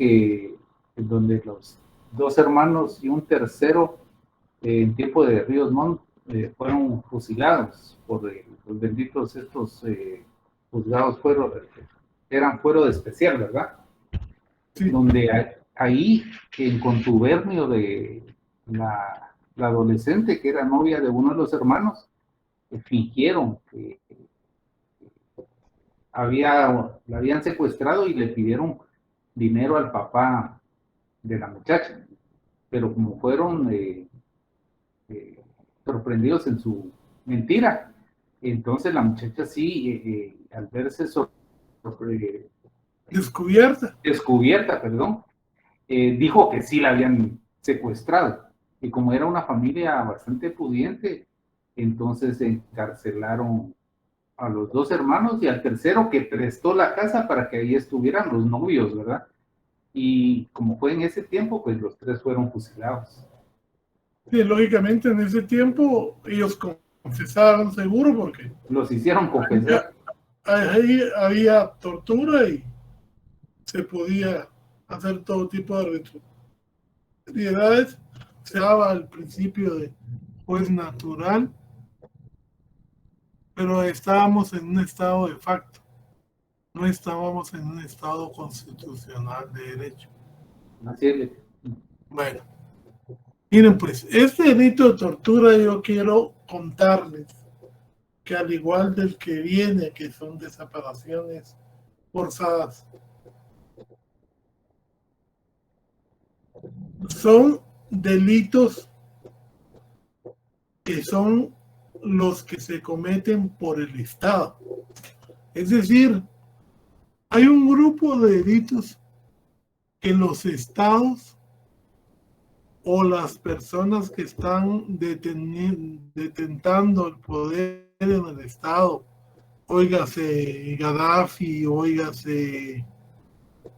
donde los dos hermanos y un tercero en tiempo de Ríos Montt fueron fusilados por los benditos estos juzgados eran fuero de especial, ¿verdad? Sí. Donde ahí, en contubernio de la adolescente que era novia de uno de los hermanos, fingieron que la habían secuestrado y le pidieron dinero al papá de la muchacha, pero como fueron sorprendidos en su mentira, entonces la muchacha sí, al verse descubierta, perdón, dijo que sí la habían secuestrado, y como era una familia bastante pudiente, entonces encarcelaron a los dos hermanos y al tercero que prestó la casa para que ahí estuvieran los novios, ¿verdad? Y como fue en ese tiempo, pues los tres fueron fusilados. Sí, lógicamente en ese tiempo ellos confesaron seguro porque... Los hicieron confesar. Ahí había tortura y se podía hacer todo tipo de retroactividades. Se daba el principio de juez natural, pero estábamos en un estado de facto. no estábamos en un estado constitucional de derecho. Así es. Bueno, miren pues, este delito de tortura yo quiero contarles que al igual del que viene, que son desapariciones forzadas, son delitos que son los que se cometen por el Estado. Es decir, hay un grupo de delitos que los estados o las personas que están detentando el poder en el Estado, óigase Gaddafi, óigase,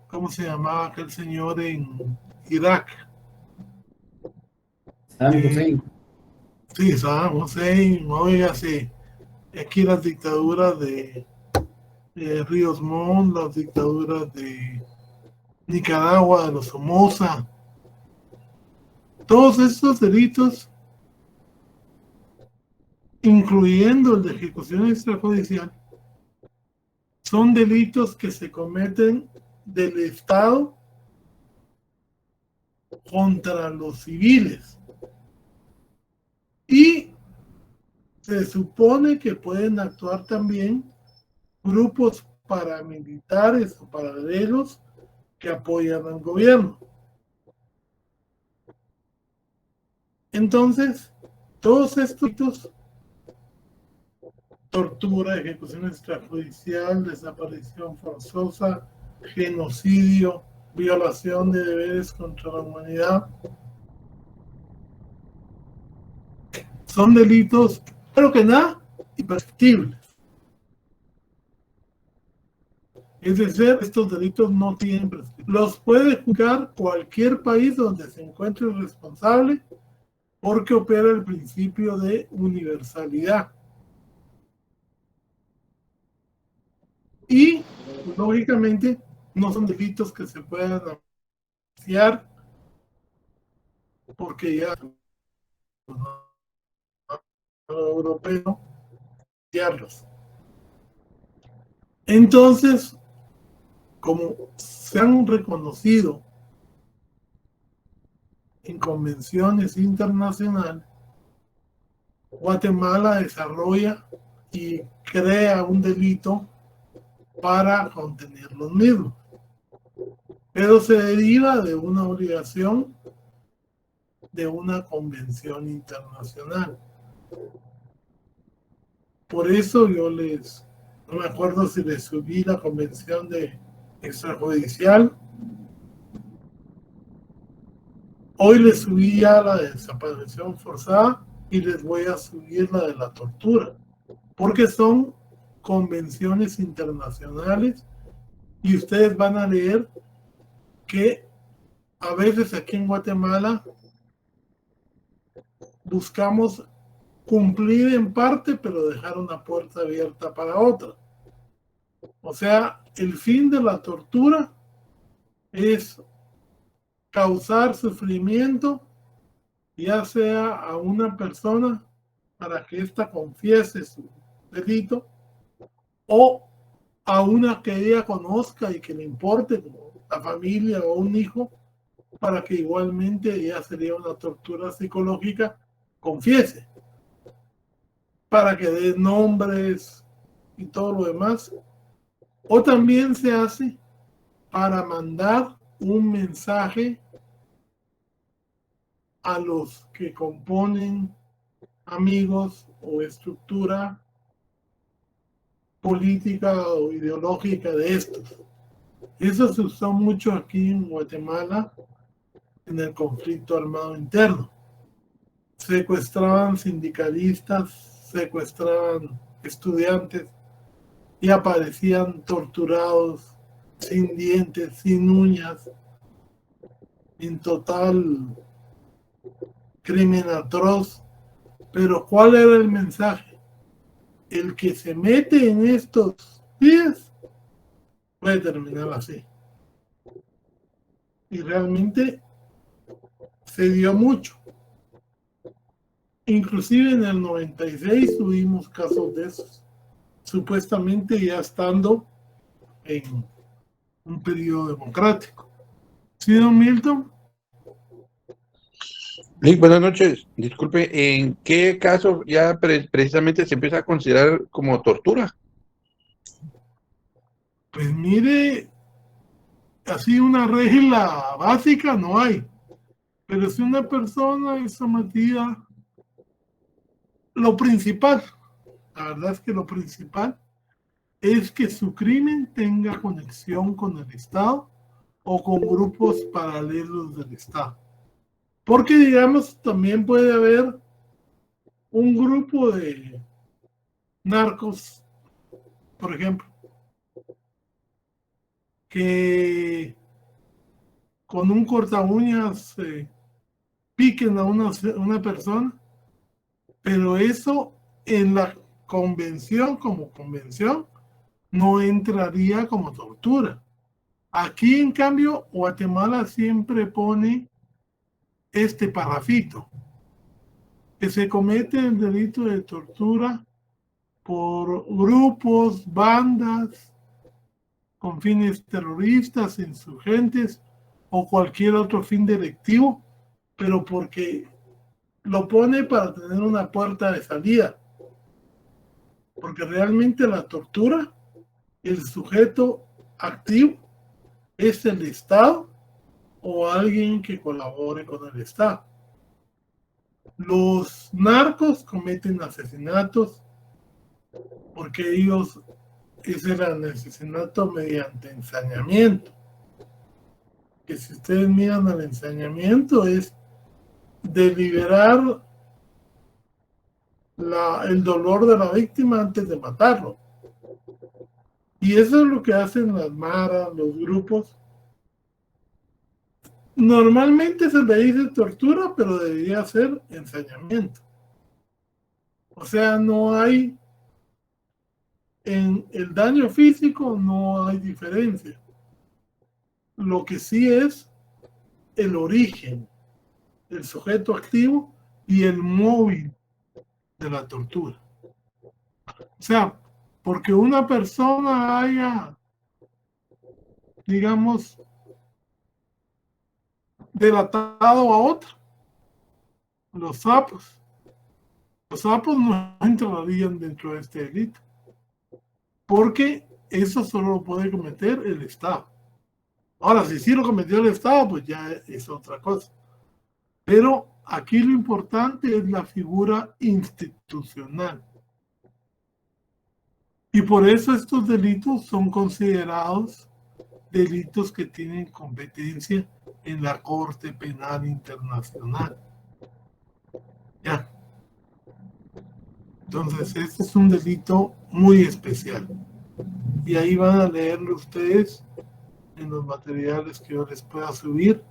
¿cómo se llamaba aquel señor en Irak? Saddam Hussein. Sí, Saddam Hussein, óigase, aquí las dictaduras de Ríos Montt, las dictaduras de Nicaragua, de los Somoza, todos estos delitos, incluyendo el de ejecución extrajudicial, son delitos que se cometen del Estado contra los civiles. Y se supone que pueden actuar también grupos paramilitares o paralelos que apoyan al gobierno. Entonces, todos estos, tortura, ejecución extrajudicial, desaparición forzosa, genocidio, violación de deberes contra la humanidad, son delitos, pero que nada, imprescriptibles. Es decir, estos delitos no tienen prescripción. Los puede juzgar cualquier país donde se encuentre el responsable porque opera el principio de universalidad. Y, lógicamente, no son delitos que se puedan apreciar porque ya europeo apreciarlos. Entonces, como se han reconocido en convenciones internacionales, Guatemala desarrolla y crea un delito para contener los mismos, pero se deriva de una obligación de una convención internacional. Por eso yo no me acuerdo si les subí la convención de extrajudicial. Hoy les subí ya la de desaparición forzada y les voy a subir la de la tortura, porque son convenciones internacionales y ustedes van a leer que a veces aquí en Guatemala buscamos cumplir en parte, pero dejar una puerta abierta para otra. O sea, el fin de la tortura es causar sufrimiento, ya sea a una persona para que ésta confiese su delito, o a una que ella conozca y que le importe, como la familia o un hijo, para que igualmente ya sería una tortura psicológica, confiese, para que dé nombres y todo lo demás. O también se hace para mandar un mensaje a los que componen amigos o estructura política o ideológica de estos. Eso se usó mucho aquí en Guatemala en el conflicto armado interno. Secuestraban sindicalistas, secuestraban estudiantes y aparecían torturados, sin dientes, sin uñas, en total crimen atroz. Pero ¿cuál era el mensaje? El que se mete en estos días puede terminar así. Y realmente se dio mucho. Inclusive en el 96 tuvimos casos de esos, supuestamente ya estando en un periodo democrático. ¿Sí, don Milton? Sí, buenas noches. Disculpe, ¿en qué caso ya precisamente se empieza a considerar como tortura? Pues mire, así una regla básica no hay. Pero si una persona es sometida, lo principal, la verdad es que lo principal es que su crimen tenga conexión con el Estado o con grupos paralelos del Estado. Porque, digamos, también puede haber un grupo de narcos, por ejemplo, que con un corta uñas piquen a una persona, pero eso en la convención, como convención, no entraría como tortura. Aquí, en cambio, Guatemala siempre pone este parrafito, que se comete el delito de tortura por grupos, bandas, con fines terroristas, insurgentes o cualquier otro fin delictivo, pero porque lo pone para tener una puerta de salida. Porque realmente la tortura, el sujeto activo es el Estado o alguien que colabore con el Estado. Los narcos cometen asesinatos porque ellos es el asesinato mediante ensañamiento. Que si ustedes miran el ensañamiento es deliberar el dolor de la víctima antes de matarlo. Y eso es lo que hacen las maras, los grupos. Normalmente se le dice tortura, pero debería ser ensañamiento. O sea, no hay, en el daño físico no hay diferencia. Lo que sí es el origen, el sujeto activo y el móvil de la tortura. O sea, porque una persona haya, digamos, delatado a otra, los sapos no entrarían dentro de este delito, porque eso solo lo puede cometer el Estado. Ahora, si sí lo cometió el Estado, pues ya es otra cosa. Pero aquí lo importante es la figura institucional. Y por eso estos delitos son considerados delitos que tienen competencia en la Corte Penal Internacional. Ya. Entonces, este es un delito muy especial. Y ahí van a leerlo ustedes en los materiales que yo les pueda subir.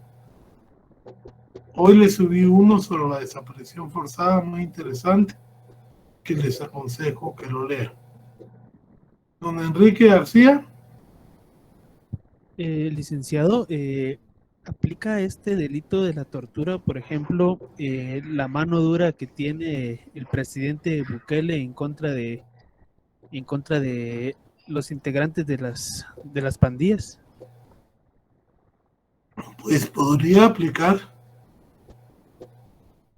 Hoy les subí uno sobre la desaparición forzada, muy interesante, que les aconsejo que lo lean. Don Enrique García. Licenciado, ¿aplica este delito de la tortura, por ejemplo, la mano dura que tiene el presidente Bukele en contra de los integrantes de las pandillas? Pues podría aplicar.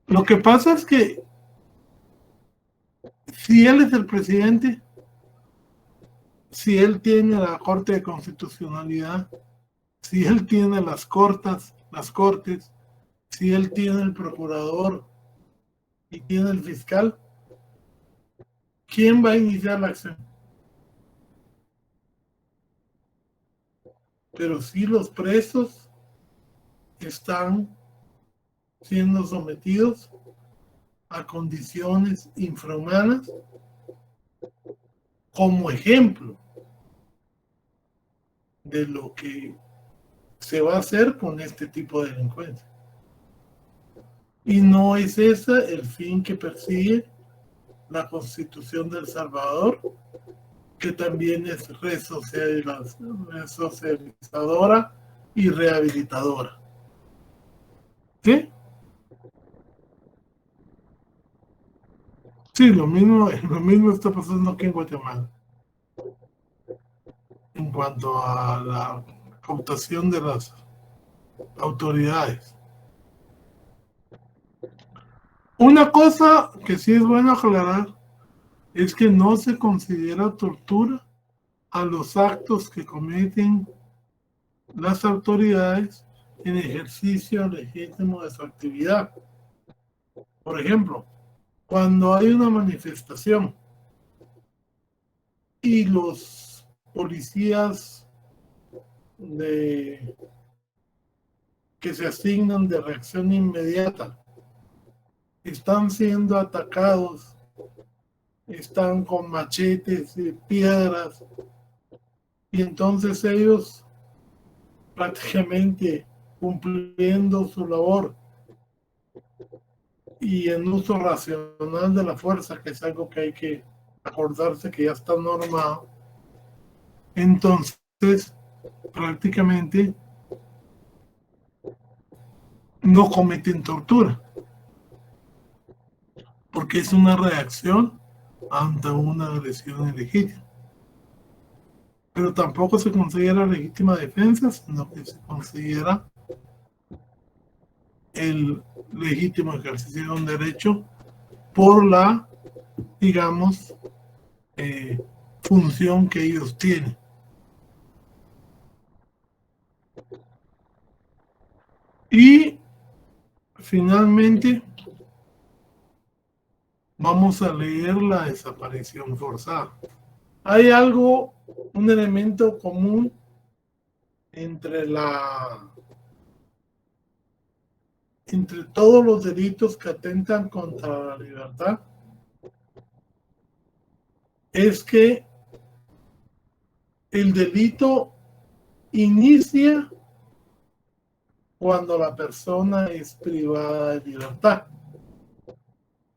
Lo que pasa es que si él es el presidente, si él tiene la Corte de Constitucionalidad, si él tiene las cortes, si él tiene el procurador y tiene el fiscal, ¿quién va a iniciar la acción? Pero si los presos están siendo sometidos a condiciones infrahumanas como ejemplo de lo que se va a hacer con este tipo de delincuencia. Y no es ese el fin que persigue la Constitución de El Salvador, que también es resocializadora y rehabilitadora. ¿Sí? Sí, lo mismo está pasando aquí en Guatemala. En cuanto a la computación de las autoridades. Una cosa que sí es bueno aclarar es que no se considera tortura a los actos que cometen las autoridades en ejercicio legítimo de su actividad. Por ejemplo, cuando hay una manifestación y los policías que se asignan de reacción inmediata están siendo atacados, están con machetes y piedras, y entonces ellos prácticamente cumpliendo su labor y en uso racional de la fuerza, que es algo que hay que acordarse que ya está normado, entonces prácticamente no cometen tortura, porque es una reacción ante una agresión ilegítima. Pero tampoco se considera legítima defensa, sino que se considera el legítimo ejercicio de un derecho por la, digamos, función que ellos tienen. Y finalmente vamos a leer la desaparición forzada. Hay algo, un elemento común entre todos los delitos que atentan contra la libertad, es que el delito inicia cuando la persona es privada de libertad.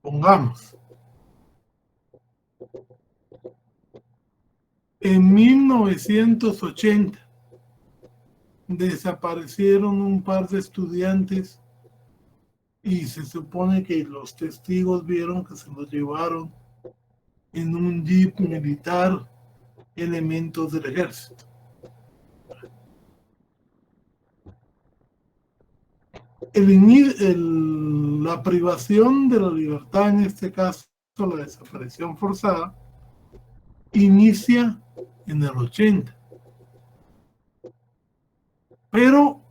Pongamos, en 1980 desaparecieron un par de estudiantes y se supone que los testigos vieron que se los llevaron en un jeep militar elementos del ejército. La privación de la libertad, en este caso la desaparición forzada, inicia en el 80. Pero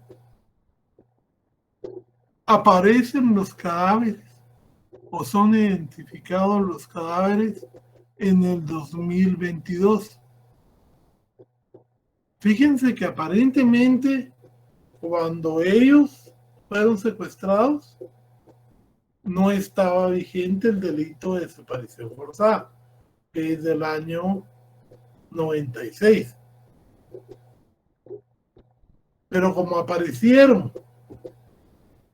aparecen los cadáveres o son identificados los cadáveres en el 2022. Fíjense que aparentemente cuando ellos fueron secuestrados no estaba vigente el delito de desaparición forzada, que es del año 96. Pero como aparecieron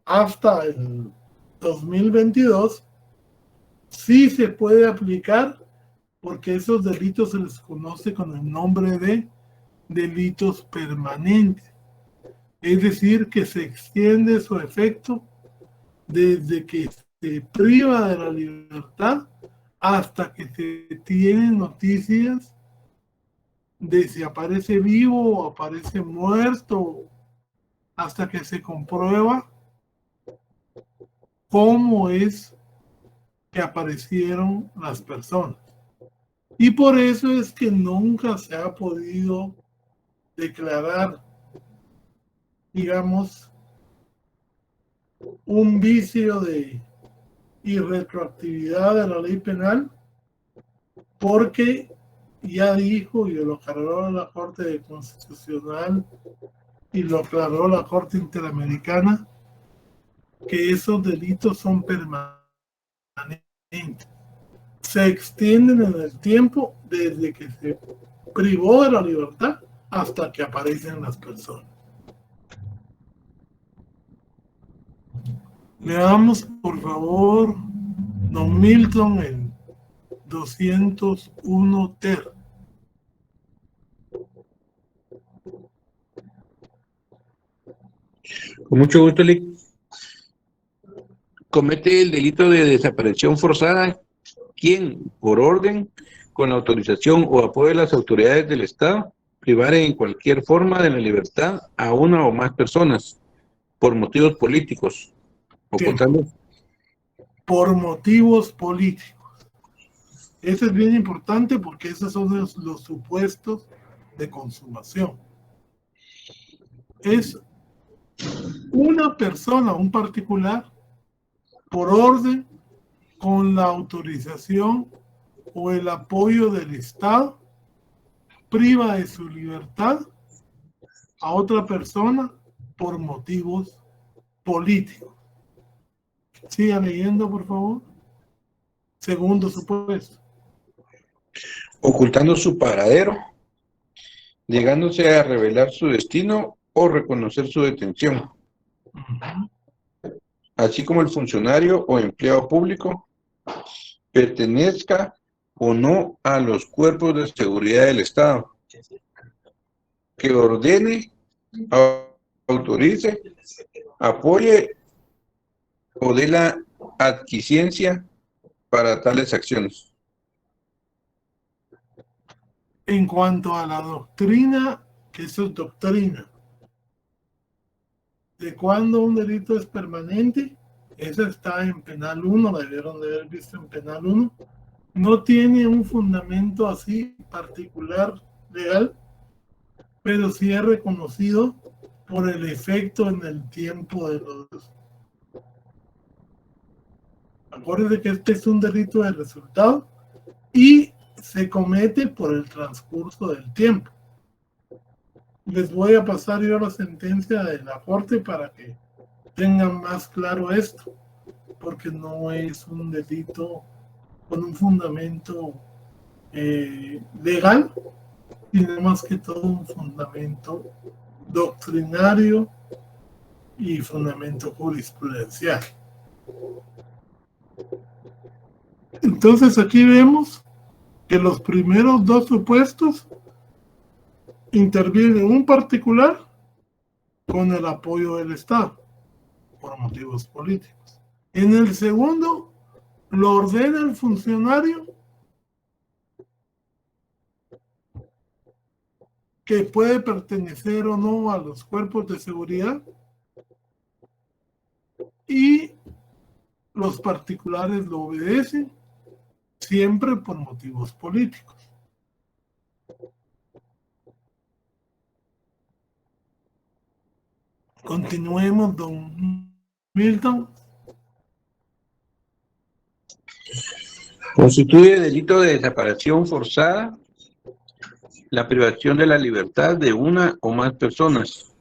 hasta el 2022, sí se puede aplicar, porque esos delitos se les conoce con el nombre de delitos permanentes. Es decir, que se extiende su efecto desde que se priva de la libertad hasta que se tienen noticias de si aparece vivo o aparece muerto, hasta que se comprueba cómo es que aparecieron las personas. Y por eso es que nunca se ha podido declarar, digamos, un vicio de irretroactividad de la ley penal, porque ya dijo, y lo aclaró la Corte Constitucional y lo aclaró la Corte Interamericana, que esos delitos son permanentes. Se extienden en el tiempo desde que se privó de la libertad hasta que aparecen las personas. Leamos, por favor, don Milton, el 201 ter. Con mucho gusto, Lick. Comete el delito de desaparición forzada quien, por orden, con la autorización o apoyo de las autoridades del Estado, privar en cualquier forma de la libertad a una o más personas por motivos políticos. Ocultando. Por motivos políticos. Eso es bien importante porque esos son los supuestos de consumación. Es una persona, un particular, por orden, con la autorización o el apoyo del Estado, priva de su libertad a otra persona por motivos políticos. Siga leyendo, por favor. Segundo supuesto. Ocultando su paradero, llegándose a revelar su destino o reconocer su detención, así como el funcionario o empleado público pertenezca o no a los cuerpos de seguridad del Estado, que ordene, autorice, apoye o dé la adquisiencia para tales acciones. En cuanto a la doctrina, que eso es doctrina, de cuando un delito es permanente, esa está en Penal 1, la debieron de haber visto en Penal 1, no tiene un fundamento así particular legal, pero sí es reconocido por el efecto en el tiempo de los... Acuérdense que este es un delito de resultado y se comete por el transcurso del tiempo. Les voy a pasar yo la sentencia de la Corte para que tengan más claro esto, porque no es un delito con un fundamento legal, sino más que todo un fundamento doctrinario y fundamento jurisprudencial. Entonces aquí vemos que los primeros dos supuestos interviene un particular con el apoyo del Estado por motivos políticos. En el segundo, lo ordena el funcionario que puede pertenecer o no a los cuerpos de seguridad y los particulares lo obedecen siempre por motivos políticos. Continuemos, don Milton. Constituye delito de desaparición forzada la privación de la libertad de una o más personas,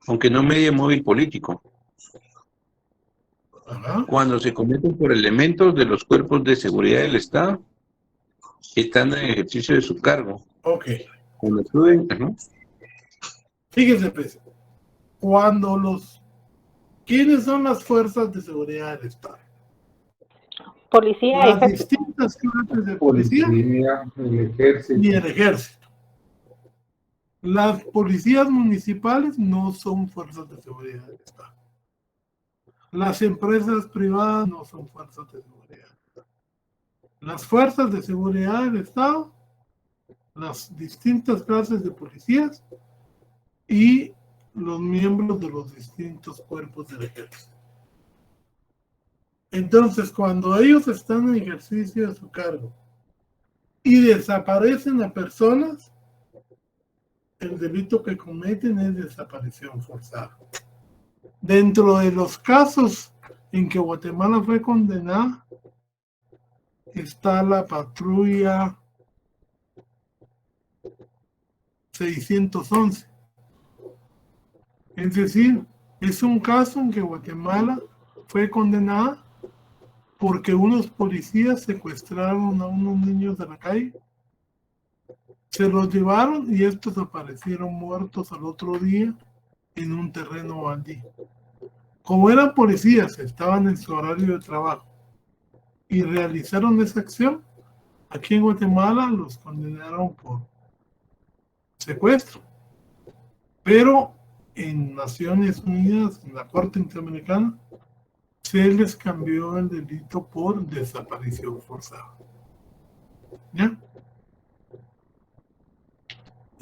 aunque no medie móvil político, cuando se cometen por elementos de los cuerpos de seguridad del Estado estando en ejercicio de su cargo. Ok. Cuando estudien, Fíjense, pues, cuando los... ¿Quiénes son las fuerzas de seguridad del Estado? Policía, Las ejército. distintas clases de policía El ejército. y el ejército. Las policías municipales no son fuerzas de seguridad del Estado. Las empresas privadas no son fuerzas de seguridad. Las fuerzas de seguridad del Estado, las distintas clases de policías y los miembros de los distintos cuerpos del ejército. Entonces, cuando ellos están en ejercicio de su cargo y desaparecen a personas, el delito que cometen es desaparición forzada. Dentro de los casos en que Guatemala fue condenada, está la patrulla 611. Es decir, es un caso en que Guatemala fue condenada porque unos policías secuestraron a unos niños de la calle, se los llevaron y estos aparecieron muertos al otro día en un terreno baldío. Como eran policías, estaban en su horario de trabajo y realizaron esa acción, aquí en Guatemala los condenaron por secuestro. Pero en Naciones Unidas, en la Corte Interamericana, se les cambió el delito por desaparición forzada. ¿Ya?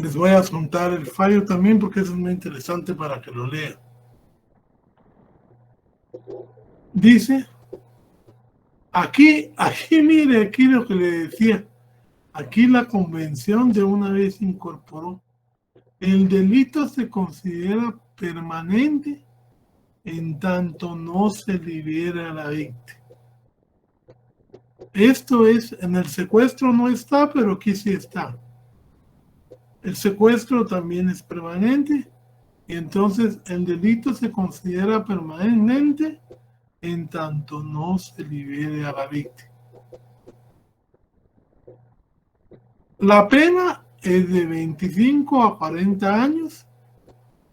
Les voy a apuntar el fallo también porque eso es muy interesante para que lo lean. Dice, aquí mire, aquí lo que le decía, aquí la convención de una vez incorporó, el delito se considera permanente en tanto no se libera a la víctima. Esto es, en el secuestro no está, pero aquí sí está. El secuestro también es permanente y entonces el delito se considera permanente en tanto no se libere a la víctima. La pena es de 25 a 40 años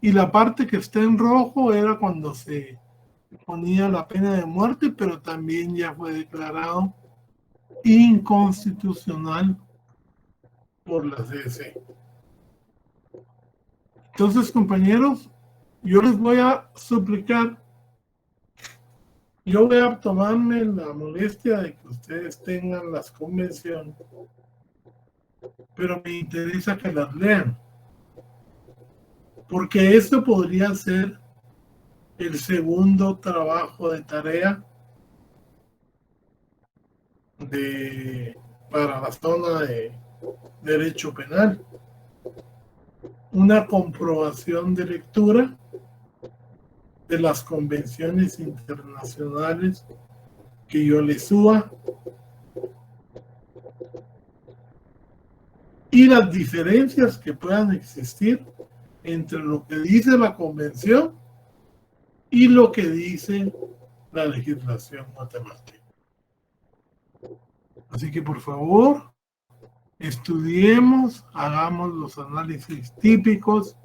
y la parte que está en rojo era cuando se ponía la pena de muerte, pero también ya fue declarado inconstitucional por la CC. Entonces, compañeros, yo les voy a suplicar, yo voy a tomarme la molestia de que ustedes tengan las convenciones, pero me interesa que las lean, porque esto podría ser el segundo trabajo de tarea para la zona de derecho penal. Una comprobación de lectura de las convenciones internacionales que yo les suba y las diferencias que puedan existir entre lo que dice la convención y lo que dice la legislación matemática. Así que por favor, estudiemos, hagamos los análisis típicos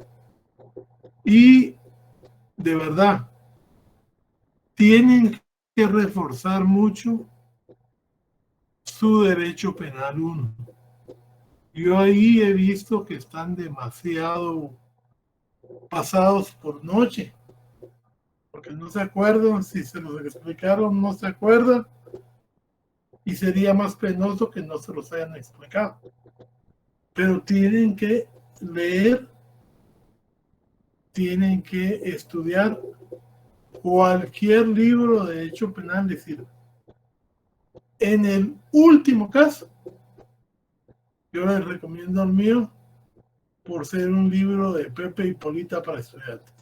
y de verdad tienen que reforzar mucho su derecho penal 1. Yo ahí he visto que están demasiado pasados por noche, porque no se acuerdan, si se los explicaron, no se acuerdan, y sería más penoso que no se los hayan explicado. Pero tienen que leer, tienen que estudiar cualquier libro de derecho penal, decir, en el último caso, yo les recomiendo el mío por ser un libro de Pepe y Polita para estudiantes.